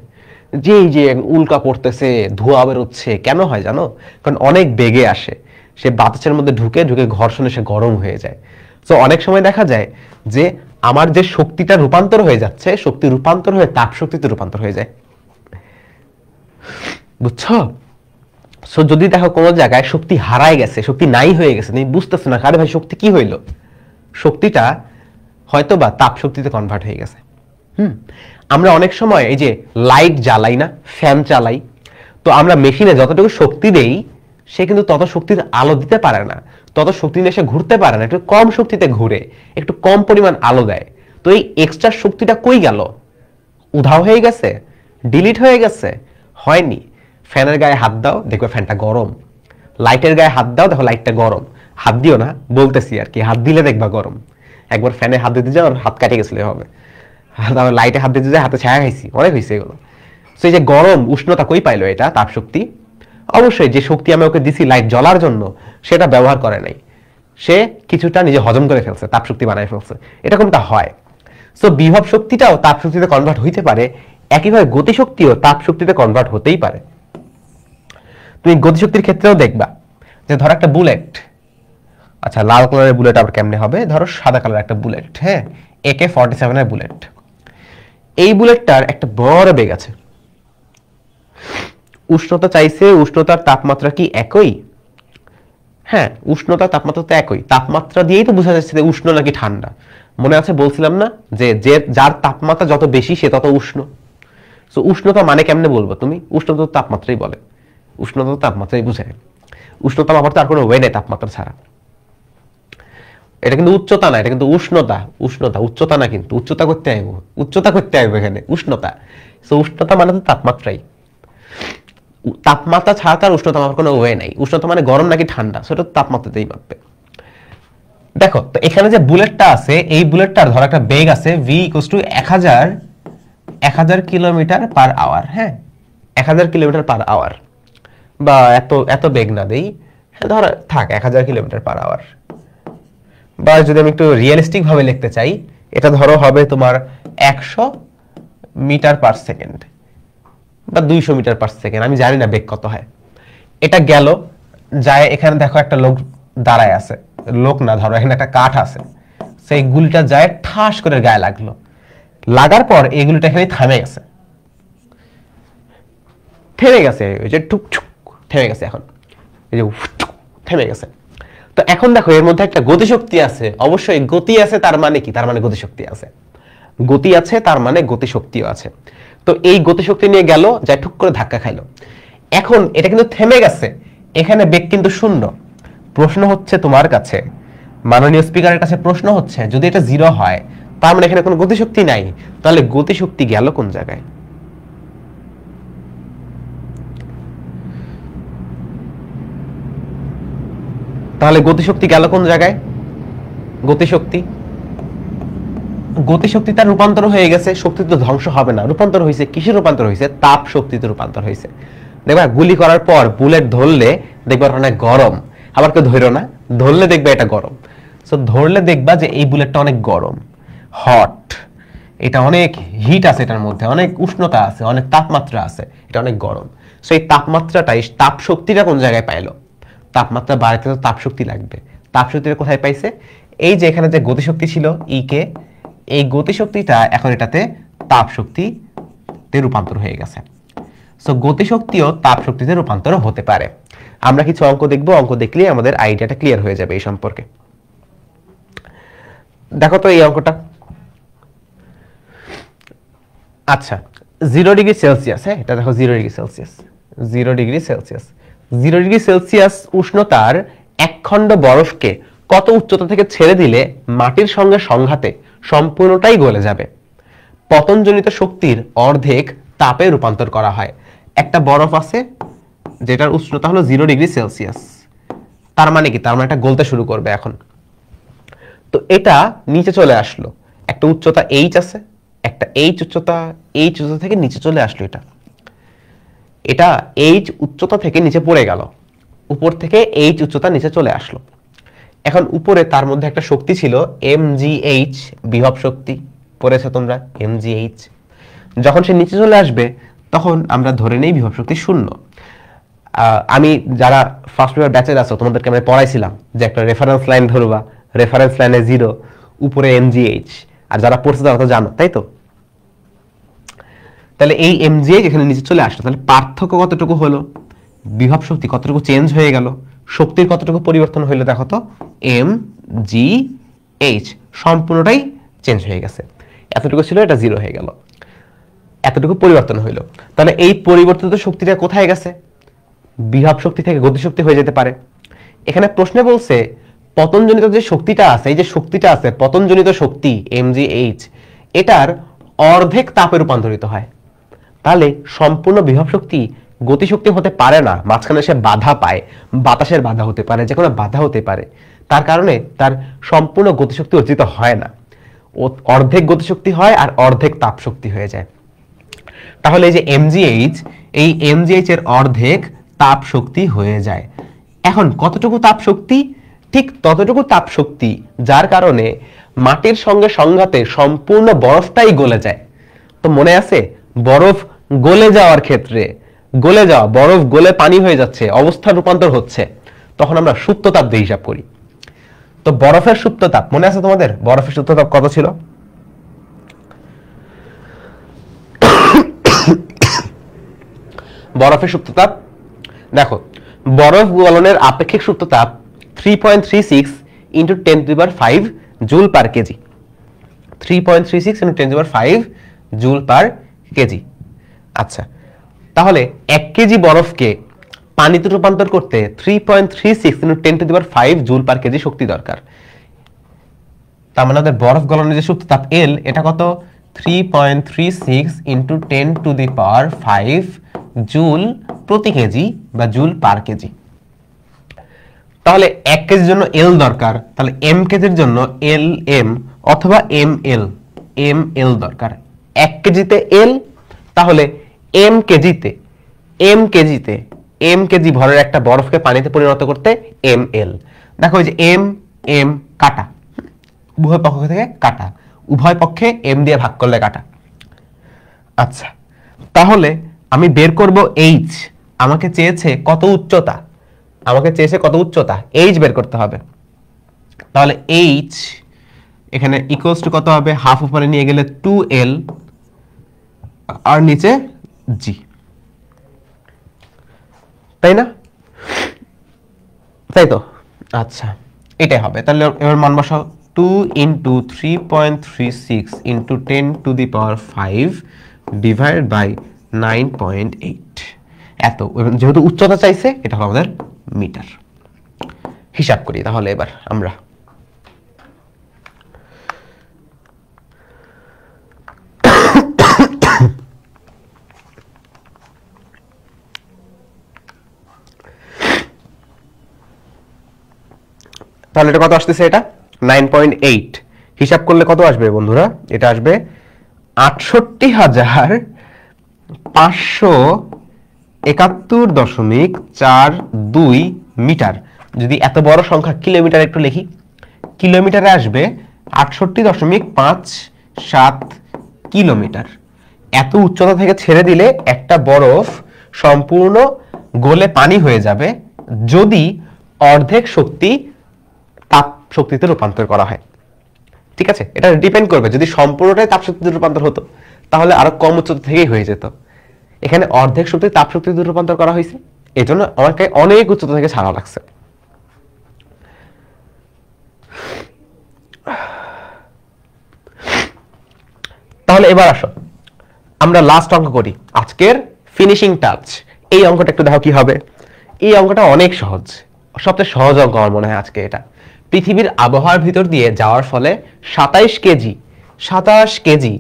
যে যে উল্কা পড়তেছে, ধোঁয়া বেরোচ্ছে, কেন হয় জানো? কারণ অনেক বেগে আসে, সে বাতাসের মধ্যে ঢুকে ঢুকে ঘর্ষণে সে গরম হয়ে যায়। তো অনেক সময় দেখা যায় যে আমার যে শক্তিটা রূপান্তর হয়ে যাচ্ছে, শক্তি রূপান্তর হয়ে তাপ শক্তিতে রূপান্তর হয়ে যায়, বুঝছো? সো যদি দেখো কোনো জায়গায় শক্তি হারায় গেছে, শক্তি নাই হয়ে গেছে, তুমি বুঝতেছো না আরে ভাই শক্তি কি হইলো, শক্তিটা হয়তো বা তাপ শক্তিতে কনভার্ট হয়ে গেছে। আমরা অনেক সময় এই যে লাইট জ্বালাই না, ফ্যান চালাই, তো আমরা মেশিনে যতটুকু শক্তি দেই সে কিন্তু তত শক্তির আলো দিতে পারে না, তত শক্তি নিয়ে সে ঘুরতে পারে না, একটু কম শক্তিতে ঘুরে, একটু কম পরিমাণ আলো দেয়। তো এই এক্সট্রা শক্তিটা কই গেল? উধাও হয়ে গেছে, ডিলিট হয়ে গেছে? হয়নি। ফ্যানের গায়ে হাত দাও, দেখবে ফ্যানটা গরম, লাইটের গায়ে হাত দাও, দেখো লাইটটা গরম। হাত দিও না, বলতেছি আর কি, হাত দিলে দেখবা গরম। একবার ফ্যানে হাত দিতে যাও, হাত কাটে গেছিল হবে, লাইটে হাত দিতে যায়, হাতে ছায়া খাইছি, অনেক হয়েছে এগুলো। সেই যে গরম উষ্ণতা কই পাইলো এটা? তাপ শক্তি। অবশ্যই যে শক্তি আমি ওকে দিছি লাইট জ্বলার জন্য সেটা ব্যবহার করে নাই, সে কিছুটা নিজে হজম করে ফেলছে, তাপ শক্তি বানায় ফেলছে, এরকমটা হয়। সো বিভব শক্তিটাও তাপ শক্তিতে কনভার্ট হইতে পারে, একইভাবে গতিশক্তিও তাপ শক্তিতে কনভার্ট হতেই পারে। তুমি গতিশক্তির ক্ষেত্রেও দেখবা যে ধরো একটা বুলেট, আচ্ছা লাল কালারের বুলেট আবার কেমনে হবে? ধরো সাদা কালার একটা বুলেট, হ্যাঁ AK-47 এর বুলেট, এই বুলেটটার একটা বড় বেগ আছে, উষ্ণতা চাইছে, উষ্ণতার তাপমাত্রা কি একই? হ্যাঁ, উষ্ণতা তাপমাত্রা তো একই, তাপমাত্রা দিয়েই তো বোঝা যাচ্ছে যে উষ্ণ নাকি ঠান্ডা। মনে আছে বলছিলাম না যে যার তাপমাত্রা যত বেশি সে তত উষ্ণ। সো উষ্ণতা মানে কেমনে বলবো তুমি? উষ্ণতা তাপমাত্রাই বলে, উষ্ণতা তাপমাত্রাই বুঝায়, উষ্ণতা মাপার তো আর কোনো ওয়ে নেই তাপমাত্রা ছাড়া। এটা কিন্তু উচ্চতা না, এটা কিন্তু উষ্ণতা, উষ্ণতা উচ্চতা না, কিন্তু উচ্চতা করতে আইবো, উচ্চতা করতে আইবো এখানে, উষ্ণতা। সো উষ্ণতা মানে তো তাপমাত্রাই। তাপমাত্রা ছাড়া তার উষ্ণতা মাপার কোনো ওয়ে নাই। উষ্ণতা মানে গরম নাকি ঠান্ডা, সেটা তাপমাত্রাতেই মাপবে। দেখো তো এখানে যে বুলেটটা আছে, এই বুলেটটার ধর একটা বেগ আছে v = 1000 কিলোমিটার পার আওয়ার। হ্যাঁ, 1000 কিলোমিটার পার আওয়ার, বা এত বেগ না দেই, হ্যাঁ ধর থাক 1000 কিলোমিটার পার আওয়ার। বা যদি আমি একটু রিয়েলিস্টিক ভাবে লিখতে চাই, এটা ধরো হবে তোমার 100 মিটার পার সেকেন্ড বা 200 মিটার পার সেকেন্ড, আমি জানি না বেগ কত হয়। এটা গেল যায়, এখানে দেখো একটা লোক দাঁড়ায় আছে, লোক না ধরো এখানে একটা কাঠ আছে, সেই গুলিটা যায় ঠাস করে গায়ে লাগলো, লাগার পর এই গুলিটা এখানে থেমে গেছে, ওই যে টুক টুক থেমে গেছে, এখন এই যে থেমে গেছে। তো এখন দেখো এর মধ্যে একটা গতিশক্তি আছে, অবশ্যই গতি আছে তার মানে কি, তার মানে গতিশক্তি আছে, গতি আছে তার মানে গতিশক্তিও আছে। তো এই গতিশক্তি নিয়ে গেল, যায় ঠুক করে ধাক্কা খাইলো, এখন এটা কিন্তু থেমে গেছে, এখানে বেগ কিন্তু শূন্য। প্রশ্ন হচ্ছে তোমার কাছে, মাননীয় স্পিকারের কাছে প্রশ্ন হচ্ছে, যদি এটা 0 হয় তার মানে এখানে কোনো গতিশক্তি নাই, তাহলে গতিশক্তি গেল কোন জায়গায়? তাহলে গতিশক্তি গেল কোন জায়গায়? গতিশক্তি তার রূপান্তর হয়ে গেছে, শক্তি তো ধ্বংস হবে না, রূপান্তর হয়েছে, কিসে রূপান্তর হয়েছে? তাপ শক্তিতে রূপান্তর হয়েছে। দেখবা গুলি করার পর বুলেট ধরলে দেখবা অনেক গরম, আবার কেউ ধরো না, ধরলে দেখবা এটা গরম। সো ধরলে দেখবা যে এই বুলেটটা অনেক গরম, হট, এটা অনেক হিট আছে, এটার মধ্যে অনেক উষ্ণতা আছে, অনেক তাপমাত্রা আছে, এটা অনেক গরম। সো এই তাপমাত্রাটাই, তাপ শক্তিটা কোন জায়গায় পাইলো? তাপমাত্রা বাড়াতে তো তাপ শক্তি লাগবে, তাপ শক্তিটা কোথায় পাইছে? এই যে এখানে যে গতিশক্তি ছিল ই কে, এই গতিশক্তিটা এখন এটাতে তাপ শক্তিতে রূপান্তর হয়ে গেছে। সো গতিশক্তিও তাপ শক্তিতে রূপান্তর হতে পারে। আমরা কিছু অঙ্ক দেখব, অঙ্ক দেখলে আমাদের আইডিয়াটা ক্লিয়ার হয়ে যাবে এই সম্পর্কে। দেখো তো এই অঙ্কটা, আচ্ছা 0 ডিগ্রি সেলসিয়াস, হ্যাঁ এটা দেখো 0 degree Celsius, 0 degree Celsius, 0 degree Celsius উষ্ণতার এক খণ্ড বরফকে কত উচ্চতা থেকে ছেড়ে দিলে মাটির সঙ্গে সংঘাতে সম্পূর্ণটাই গলে যাবে? পতনজনিত শক্তির অর্ধেক তাপে রূপান্তর করা হয়। একটা বরফ আছে যেটার উষ্ণতা হলো 0 ডিগ্রি সেলসিয়াস, তার মানে কি? তার মানে এটা গলতে শুরু করবে এখন। তো এটা নিচে চলে আসলো, একটা উচ্চতা h আছে, একটা h উচ্চতা থেকে নিচে চলে আসলো, এটা h উচ্চতা থেকে নিচে পড়ে গেল, উপর থেকে h উচ্চতা নিচে চলে আসলো। এখন উপরে তার মধ্যে একটা শক্তি ছিল mgh, বিভব শক্তি পড়েছো তোমরা, mgh। যখন সে নিচে চলে আসবে তখন আমরা ধরে নেই বিভব শক্তি শূন্য। আমি যারা ফার্স্ট পেপার ব্যাচের আছো তোমাদেরকে আমি পড়াইছিলাম যে একটা রেফারেন্স লাইন ধরবা, রেফারেন্স লাইনে 0, উপরে mgh, আর যারা পড়ছে তারা তো জানো, তাই তো? তাহলে এই mgh এখানে নিচে চলে আসলো, তাহলে পার্থক্য কতটুকু হলো? বিভব শক্তি কতটুকু চেঞ্জ হয়ে গেল, শক্তির কতটুকু পরিবর্তন হইলো? দেখো তো mgh সম্পূর্ণটাই চেঞ্জ হয়ে গেছে, এতটুকু ছিল এটা 0 হয়ে গেল, এতটুকু পরিবর্তন হইলো। তাহলে এই পরিবর্তিত শক্তিটা কোথায় গেছে? বিভব শক্তি থেকে গতিশক্তি হয়ে যেতে পারে। এখানে প্রশ্নে বলছে পতনজনিত যে শক্তিটা আছে, এই যে শক্তিটা আছে পতনজনিত শক্তি mgh, এটার অর্ধেক তাপে রূপান্তরিত হয়। তাহলে সম্পূর্ণ বিভব শক্তি গতিশক্তি হতে পারে না, মাঝখানে সে বাধা পায়, বাতাসের বাধা হতে পারে, যে কোনো বাধা হতে পারে, তার কারণে তার সম্পূর্ণ গতিশক্তি অর্জিত হয় না, অর্ধেক গতিশক্তি হয় আর অর্ধেক তাপ শক্তি হয়ে যায়। তাহলে এই যে mgh, এই mgh এর অর্ধেক তাপ শক্তি হয়ে যায়। এখন কতটুকু তাপ শক্তি? ঠিক ততটুকু তাপ শক্তি যার কারণে মাটির সঙ্গে সংঘাতে সম্পূর্ণ বরফটাই গলে যায়। তো মনে আছে বরফ গলে যাওয়ার ক্ষেত্রে, গলে যাওয়া বরফ গলে পানি হয়ে যাচ্ছে, অবস্থা রূপান্তর হচ্ছে, তখন আমরা সুপ্ত তাপ দিয়ে হিসাব করি। তো বরফের সুপ্ত তাপ মনে আছে তোমাদের? বরফের সুপ্ত তাপ কত ছিল? বরফের সুপ্ত তাপ দেখো, বরফ গলনের আপেক্ষিক সুপ্ত তাপ 3.36 × 10⁵ joule per KG, 3.36 × 10⁵ joule per KG. আচ্ছা, তাহলে 1 কেজি বরফকে পানিতে রূপান্তর করতে 3.36 × 10⁵ জুল পার কেজি শক্তি দরকার। তার মানে আমাদের বরফ গলনের যে সুপ্ত তাপ L, এটা কত? 3.36 × 10⁵ জুল প্রতি কেজি বা জুল পার কেজি। তাহলে 1 কেজির জন্য এল দরকার, তাহলে এম কেজির জন্য এল এম অথবা এম এল দরকার। 1 কেজিতে এল, তাহলে এম কেজি ভরের একটা বরফকে পানিতে পরিণত করতে এম এল। দেখো এই যে এম কাটা, উভয় পক্ষ থেকে কাটা, উভয় পক্ষে এম দিয়ে ভাগ করলে কাটা। আচ্ছা, তাহলে আমি বের করব এইচ। আমাকে চেয়েছে কত উচ্চতা, এইচ বের করতে হবে। তাহলে এইচ এখানে ইকুয়ালস টু কত হবে, হাফ উপরে নিয়ে গেলে 2l আর নিচে জি, তাই না? তাই তো? আচ্ছা, এটাই হবে। তাহলে এবার মান বসাও, 2 × 3.36 × 10⁵ ডিভাইড বাই 9.8। এত, যেহেতু উচ্চতা চাইছে, এটা হলো আমাদের মিটার। হিসাব করি তাহলে এবার আমরা। তাহলে এটা কত আসতেছে, এটা 9.8। হিসাব করলে কত আসবে বন্ধুরা? এটা আসবে 68,571.42 মিটার। যদি এত বড় সংখ্যা কিলোমিটার একটু লিখি, কিলোমিটারে আসবে 68.57 কিলোমিটার। এত উচ্চতা থেকে ছেড়ে দিলে একটা বরফ সম্পূর্ণ গলে পানি হয়ে যাবে যদি অর্ধেক শক্তি তাপ শক্তিতে রূপান্তর করা হয়। ঠিক আছে, এটা ডিপেন্ড করবে। যদি সম্পূর্ণটাই তাপ শক্তিতে রূপান্তর হতো তাহলে আরো কম উচ্চতা থেকেই হয়ে যেত। এখানে অর্ধেক শক্তি তাপ শক্তিতে রূপান্তর করা হয়েছে, এজন্য আমাকে অনেক উচ্চতা থেকে ছাড়া লাগছে। তাহলে এবার আসো আমরা লাস্ট অঙ্ক করি, আজকের ফিনিশিং টাচ। এই অঙ্কটা একটু দেখো কি হবে। এই অঙ্কটা অনেক সহজ, সবচেয়ে সহজ অঙ্ক আমার মনে হয় আজকে এটা। পৃথিবীর আবহাওয়ার ভিতর দিয়ে যাওয়ার ফলে 27 কেজি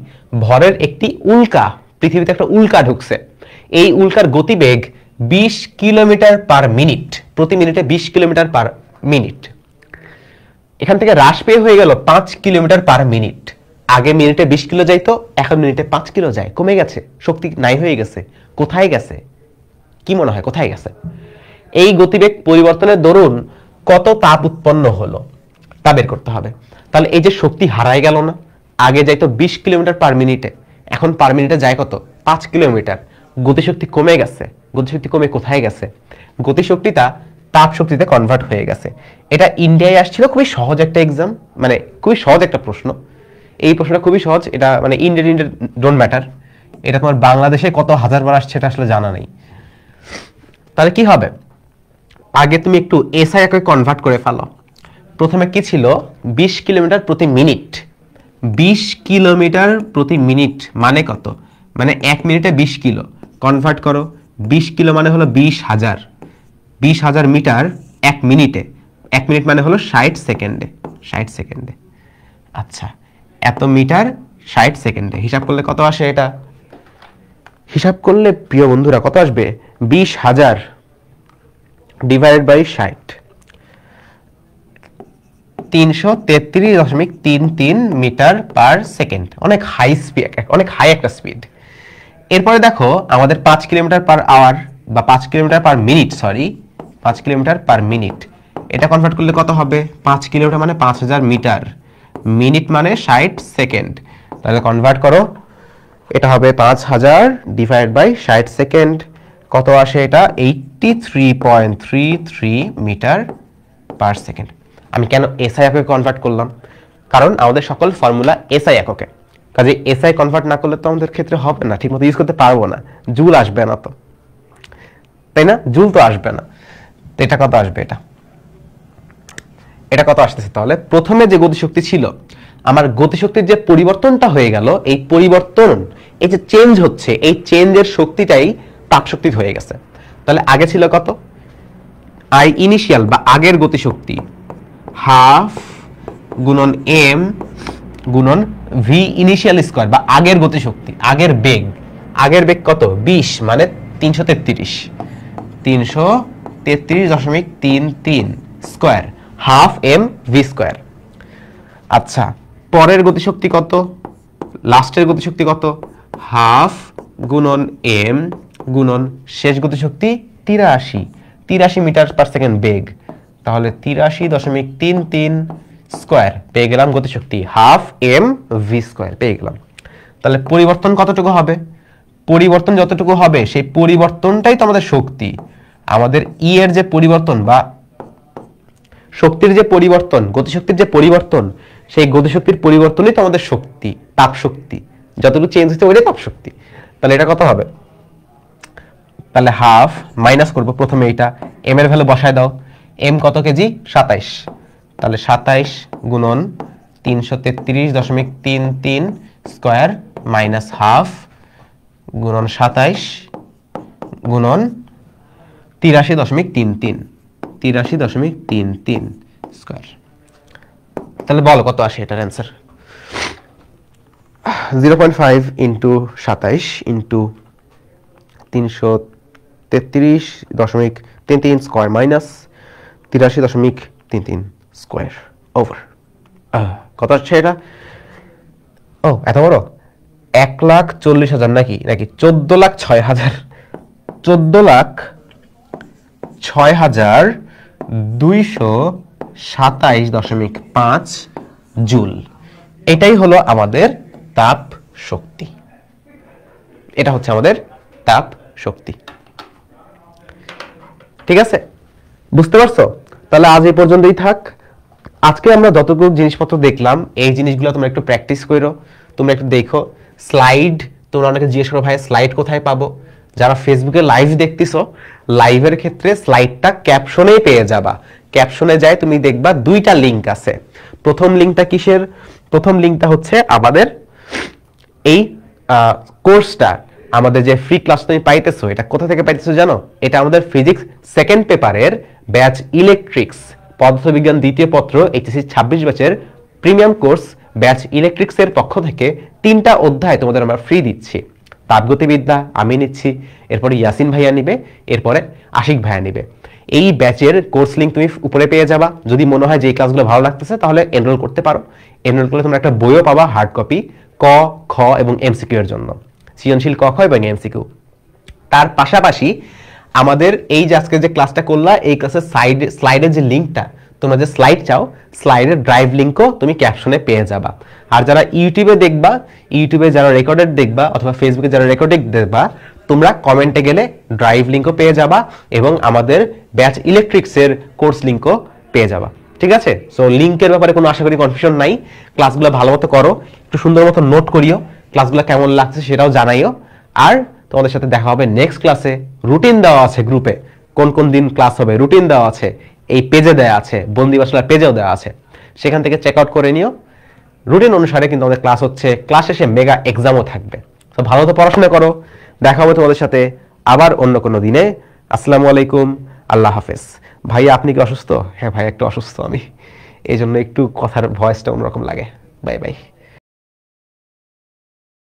ভরের একটি উল্কা, পৃথিবীতে একটা উল্কা ঢুকছে। এই উল্কার গতিবেগ 20 কিলোমিটার পার মিনিট, প্রতি মিনিটে 20 কিলোমিটার পার মিনিট। এখান থেকে হ্রাস পেয়ে হয়ে গেল 5 কিলোমিটার পার মিনিট। আগে মিনিটে 20 কিলো যাইতো, এখন মিনিটে 5 কিলো যায়, কমে গেছে, শক্তি নাই হয়ে গেছে। কোথায় গেছে? কি মনে হয় কোথায় গেছে? এই গতিবেগ পরিবর্তনের দরুন কত তাপ উৎপন্ন হলো তা বের করতে হবে। তাহলে এই যে শক্তি হারায় গেল না, আগে যাইতো 20 কিলোমিটার পার মিনিটে, এখন পার মিনিটে যায় কত? 5 কিলোমিটার। গতিশক্তি কমে গেছে। গতিশক্তি কমে কোথায় গেছে? গতিশক্তিটা তাপ শক্তিতে কনভার্ট হয়ে গেছে। এটা ইন্ডিয়ায় আসছিল, খুবই সহজ একটা এক্সাম, মানে খুবই সহজ একটা প্রশ্ন। এই প্রশ্নটা খুবই সহজ, এটা মানে ইন্ডিয়া ডোন্ট ম্যাটার। এটা তোমার বাংলাদেশে কত হাজারবার আসছে এটা আসলে জানা নেই। তাহলে কি হবে? আগে তুমি একটু এসআই একে কনভার্ট করে ফেলো। প্রথমে কি ছিল? 20 কিলোমিটার প্রতি মিনিট। 20 কিলোমিটার প্রতি মিনিট মানে কত? মানে 1 মিনিটে 20 কিলো। কনভার্ট করো, 20 কিলো মানে হলো 20,000। 20,000 মিটার 1 মিনিটে। 1 মিনিট মানে হলো 60 সেকেন্ডে। 60 সেকেন্ডে। আচ্ছা, এত মিটার 60 সেকেন্ডে। হিসাব করলে কত আসে এটা? হিসাব করলে প্রিয় বন্ধুরা কত আসবে? 20,000 divided by 60, 333.33 metre per second. অনেক হাই স্পিড, অনেক হাই একটা স্পিড। এরপরে দেখো আমাদের 5 কিলোমিটার পার আওয়ার বা 5 kilometre per minute, 5 kilometre per minute. এটা কনভার্ট করলে কত হবে? 5 কিলোমিটার মানে 5000 মিটার, মিনিট মানে 60 সেকেন্ড। তাহলে কনভার্ট করো, এটা হবে 5000 ডিভাইড বাই 60 সেকেন্ড। কত আসে এটা? 83.33 মিটার পার সেকেন্ড। আমি কেন এসআই এককে কনভার্ট করলাম? কারণ আমাদের সকল ফর্মুলা এসআই এককে, কাজে এসআই কনভার্ট না করলে তো আমাদের ক্ষেত্রে হবে না, ঠিকমতো ইউজ করতে পারবো না, জুল আসবে না তো, তাই না? জুল তো আসবে না। তো এটা কত আসবে? এটা কত আসতেছে? তাহলে প্রথমে যে গতিশক্তি ছিল, আমার গতিশক্তির যে পরিবর্তনটা হয়ে গেল, এই পরিবর্তন, এই যে চেঞ্জ হচ্ছে, এই চেঞ্জের শক্তিটাই তাপশক্তি হয়ে গেছে। তাহলে আগে ছিল কত? আই ইনিশিয়াল বা আগের গতিশক্তি হাফ গুণন এম গুণন ভি ইনিশিয়াল স্কয়ার বা আগের গতিশক্তি, আগের বেগ। আগের বেগ কত? 20 মানে 333। 333.33 square half m v square. আচ্ছা, পরের গতিশক্তি কত, লাস্টের গতিশক্তি কত, হাফ গুণন এম গুণন শেষ গতিশক্তি 83 মিটার পার সেকেন্ড বেগ, তাহলে 83.33 স্কয়ার পেয়ে গেলাম গতিশক্তি, হাফ এম ভি স্কয়ার পেয়ে গেলাম। তাহলে পরিবর্তন কতটুকু হবে, পরিবর্তন যতটুকু হবে সেই পরিবর্তনটাই তো আমাদের শক্তি। আমাদের ই এর যে পরিবর্তন বা শক্তির যে পরিবর্তন, গতিশক্তির যে পরিবর্তন, সেই গতিশক্তির পরিবর্তনই তো আমাদের শক্তি, তাপ শক্তি। যতটুকু চেঞ্জ হচ্ছে ওইটাই তাপ শক্তি। তাহলে এটা কত হবে, তাহলে হাফ মাইনাস করব প্রথমে, এইটা এম এর ভ্যালু বসায় দাও। এম কত কেজি, 27, তাহলে 27 গুণন 333.33 স্কয়ার মাইনাস হাফ গুণন 27 গুণন 83.33 স্কয়ার। তাহলে বলো কত আসে এটার answer. 0.5 into 27 into 333.33 square minus 83.33 square over কত আসছে এটা। ও এত বড়, 1,40,000 নাকি 14,06,000, 14,06,227.5 জুল। এটাই হলো আমাদের তাপ শক্তি, এটা হচ্ছে আমাদের তাপ শক্তি। ঠিক আছে, বুঝতে পারছো? তাহলে আজ এই পর্যন্তই থাক। আজকে আমরা যতটুকু জিনিসপত্র দেখলাম এই জিনিসগুলো তোমরা একটু প্র্যাকটিস করো, তোমরা একটু দেখো। স্লাইড তোমরা অনেকে জিজ্ঞেস করো ভাই স্লাইড কোথায় পাবো। যারা ফেসবুকে লাইভ দেখতেছো, লাইভের ক্ষেত্রে স্লাইডটা ক্যাপশনেই পেয়ে যাবা। ক্যাপশনে যায় তুমি দেখবা দুইটা লিংক আছে। প্রথম লিংকটা কিসের, প্রথম লিংকটা হচ্ছে আমাদের এই কোর্সটা, আমাদের যে ফ্রি ক্লাস তুমি পাইতেছো, এটা কোথা থেকে পাইতেছো জানো? এটা আমাদের ফিজিক্স সেকেন্ড পেপারের ব্যাচ ইলেকট্রিক্স, পদার্থবিজ্ঞান দ্বিতীয় পত্র এইচএসসি 26 ব্যাচের প্রিমিয়াম কোর্স ব্যাচ ইলেকট্রিক্স এর পক্ষ থেকে 3টা অধ্যায় তোমাদের আমরা ফ্রি দিচ্ছি। তাপগতিবিদ্যা আমি নিচ্ছি, এরপরে ইয়াসিন ভাইয়া নিবে, এরপরে আশিক ভাইয়া নিবে। এই ব্যাচের কোর্স লিংক তুমি উপরে পেয়ে যাবা। যদি মনে হয় যে এই ক্লাসগুলো ভালো লাগতেছে তাহলে এনরোল করতে পারো। এনরোল করলে তোমরা একটা বইও পাবা হার্ড কপি, ক খ এবং এমসিকিউ এর জন্য, সৃজনশীল ক খ এবং এমসিকিউ। তার পাশাপাশি আমাদের এই যে আজকে যে ক্লাসটা করলা, এই ক্লাসের স্লাইডের যে লিংকটা, তোমরা যে স্লাইড চাও, স্লাইডের ড্রাইভ লিংকও তুমি ক্যাপশনে পেয়ে যাবা। আর যারা ইউটিউবে দেখবা, ইউটিউবে যারা রেকর্ডেড দেখবা অথবা ফেসবুকে যারা রেকর্ডেড দেখবা, তোমরা কমেন্টে গেলে ড্রাইভ লিংকও পেয়ে যাবা এবং আমাদের ব্যাচ ইলেকট্রিক্সের কোর্স লিংকও পেয়ে যাবা। ঠিক আছে? সো লিংকের ব্যাপারে কোনো আশা করি কনফিউশন নাই। ক্লাসগুলো ভালো মতো করো, একটু সুন্দর মতো নোট করিও, ক্লাসগুলো কেমন লাগছে সেটাও জানাইও। আর তোমাদের সাথে দেখা হবে নেক্সট ক্লাসে। রুটিন দেওয়া আছে গ্রুপে, কোন কোন দিন ক্লাস হবে রুটিন দেওয়া আছে, এই পেজে দেওয়া আছে, বন্দি বাসলার পেজেও দেওয়া আছে, সেখান থেকে চেক আউট করে নিও। রুটিন অনুসারে কিন্তু আমাদের ক্লাস হচ্ছে, ক্লাস শেষে মেগা এক্সামও থাকবে। তো ভালো তো পড়াশোনা করো, দেখা হবে তোমাদের সাথে আবার অন্য কোনো দিনে। আসসালামু আলাইকুম, আল্লাহ হাফেজ। ভাই আপনি কি অসুস্থ? হ্যাঁ ভাই একটু অসুস্থ আমি, এই জন্য একটু কথার ভয়েসটা অন্যরকম লাগে। Bye bye.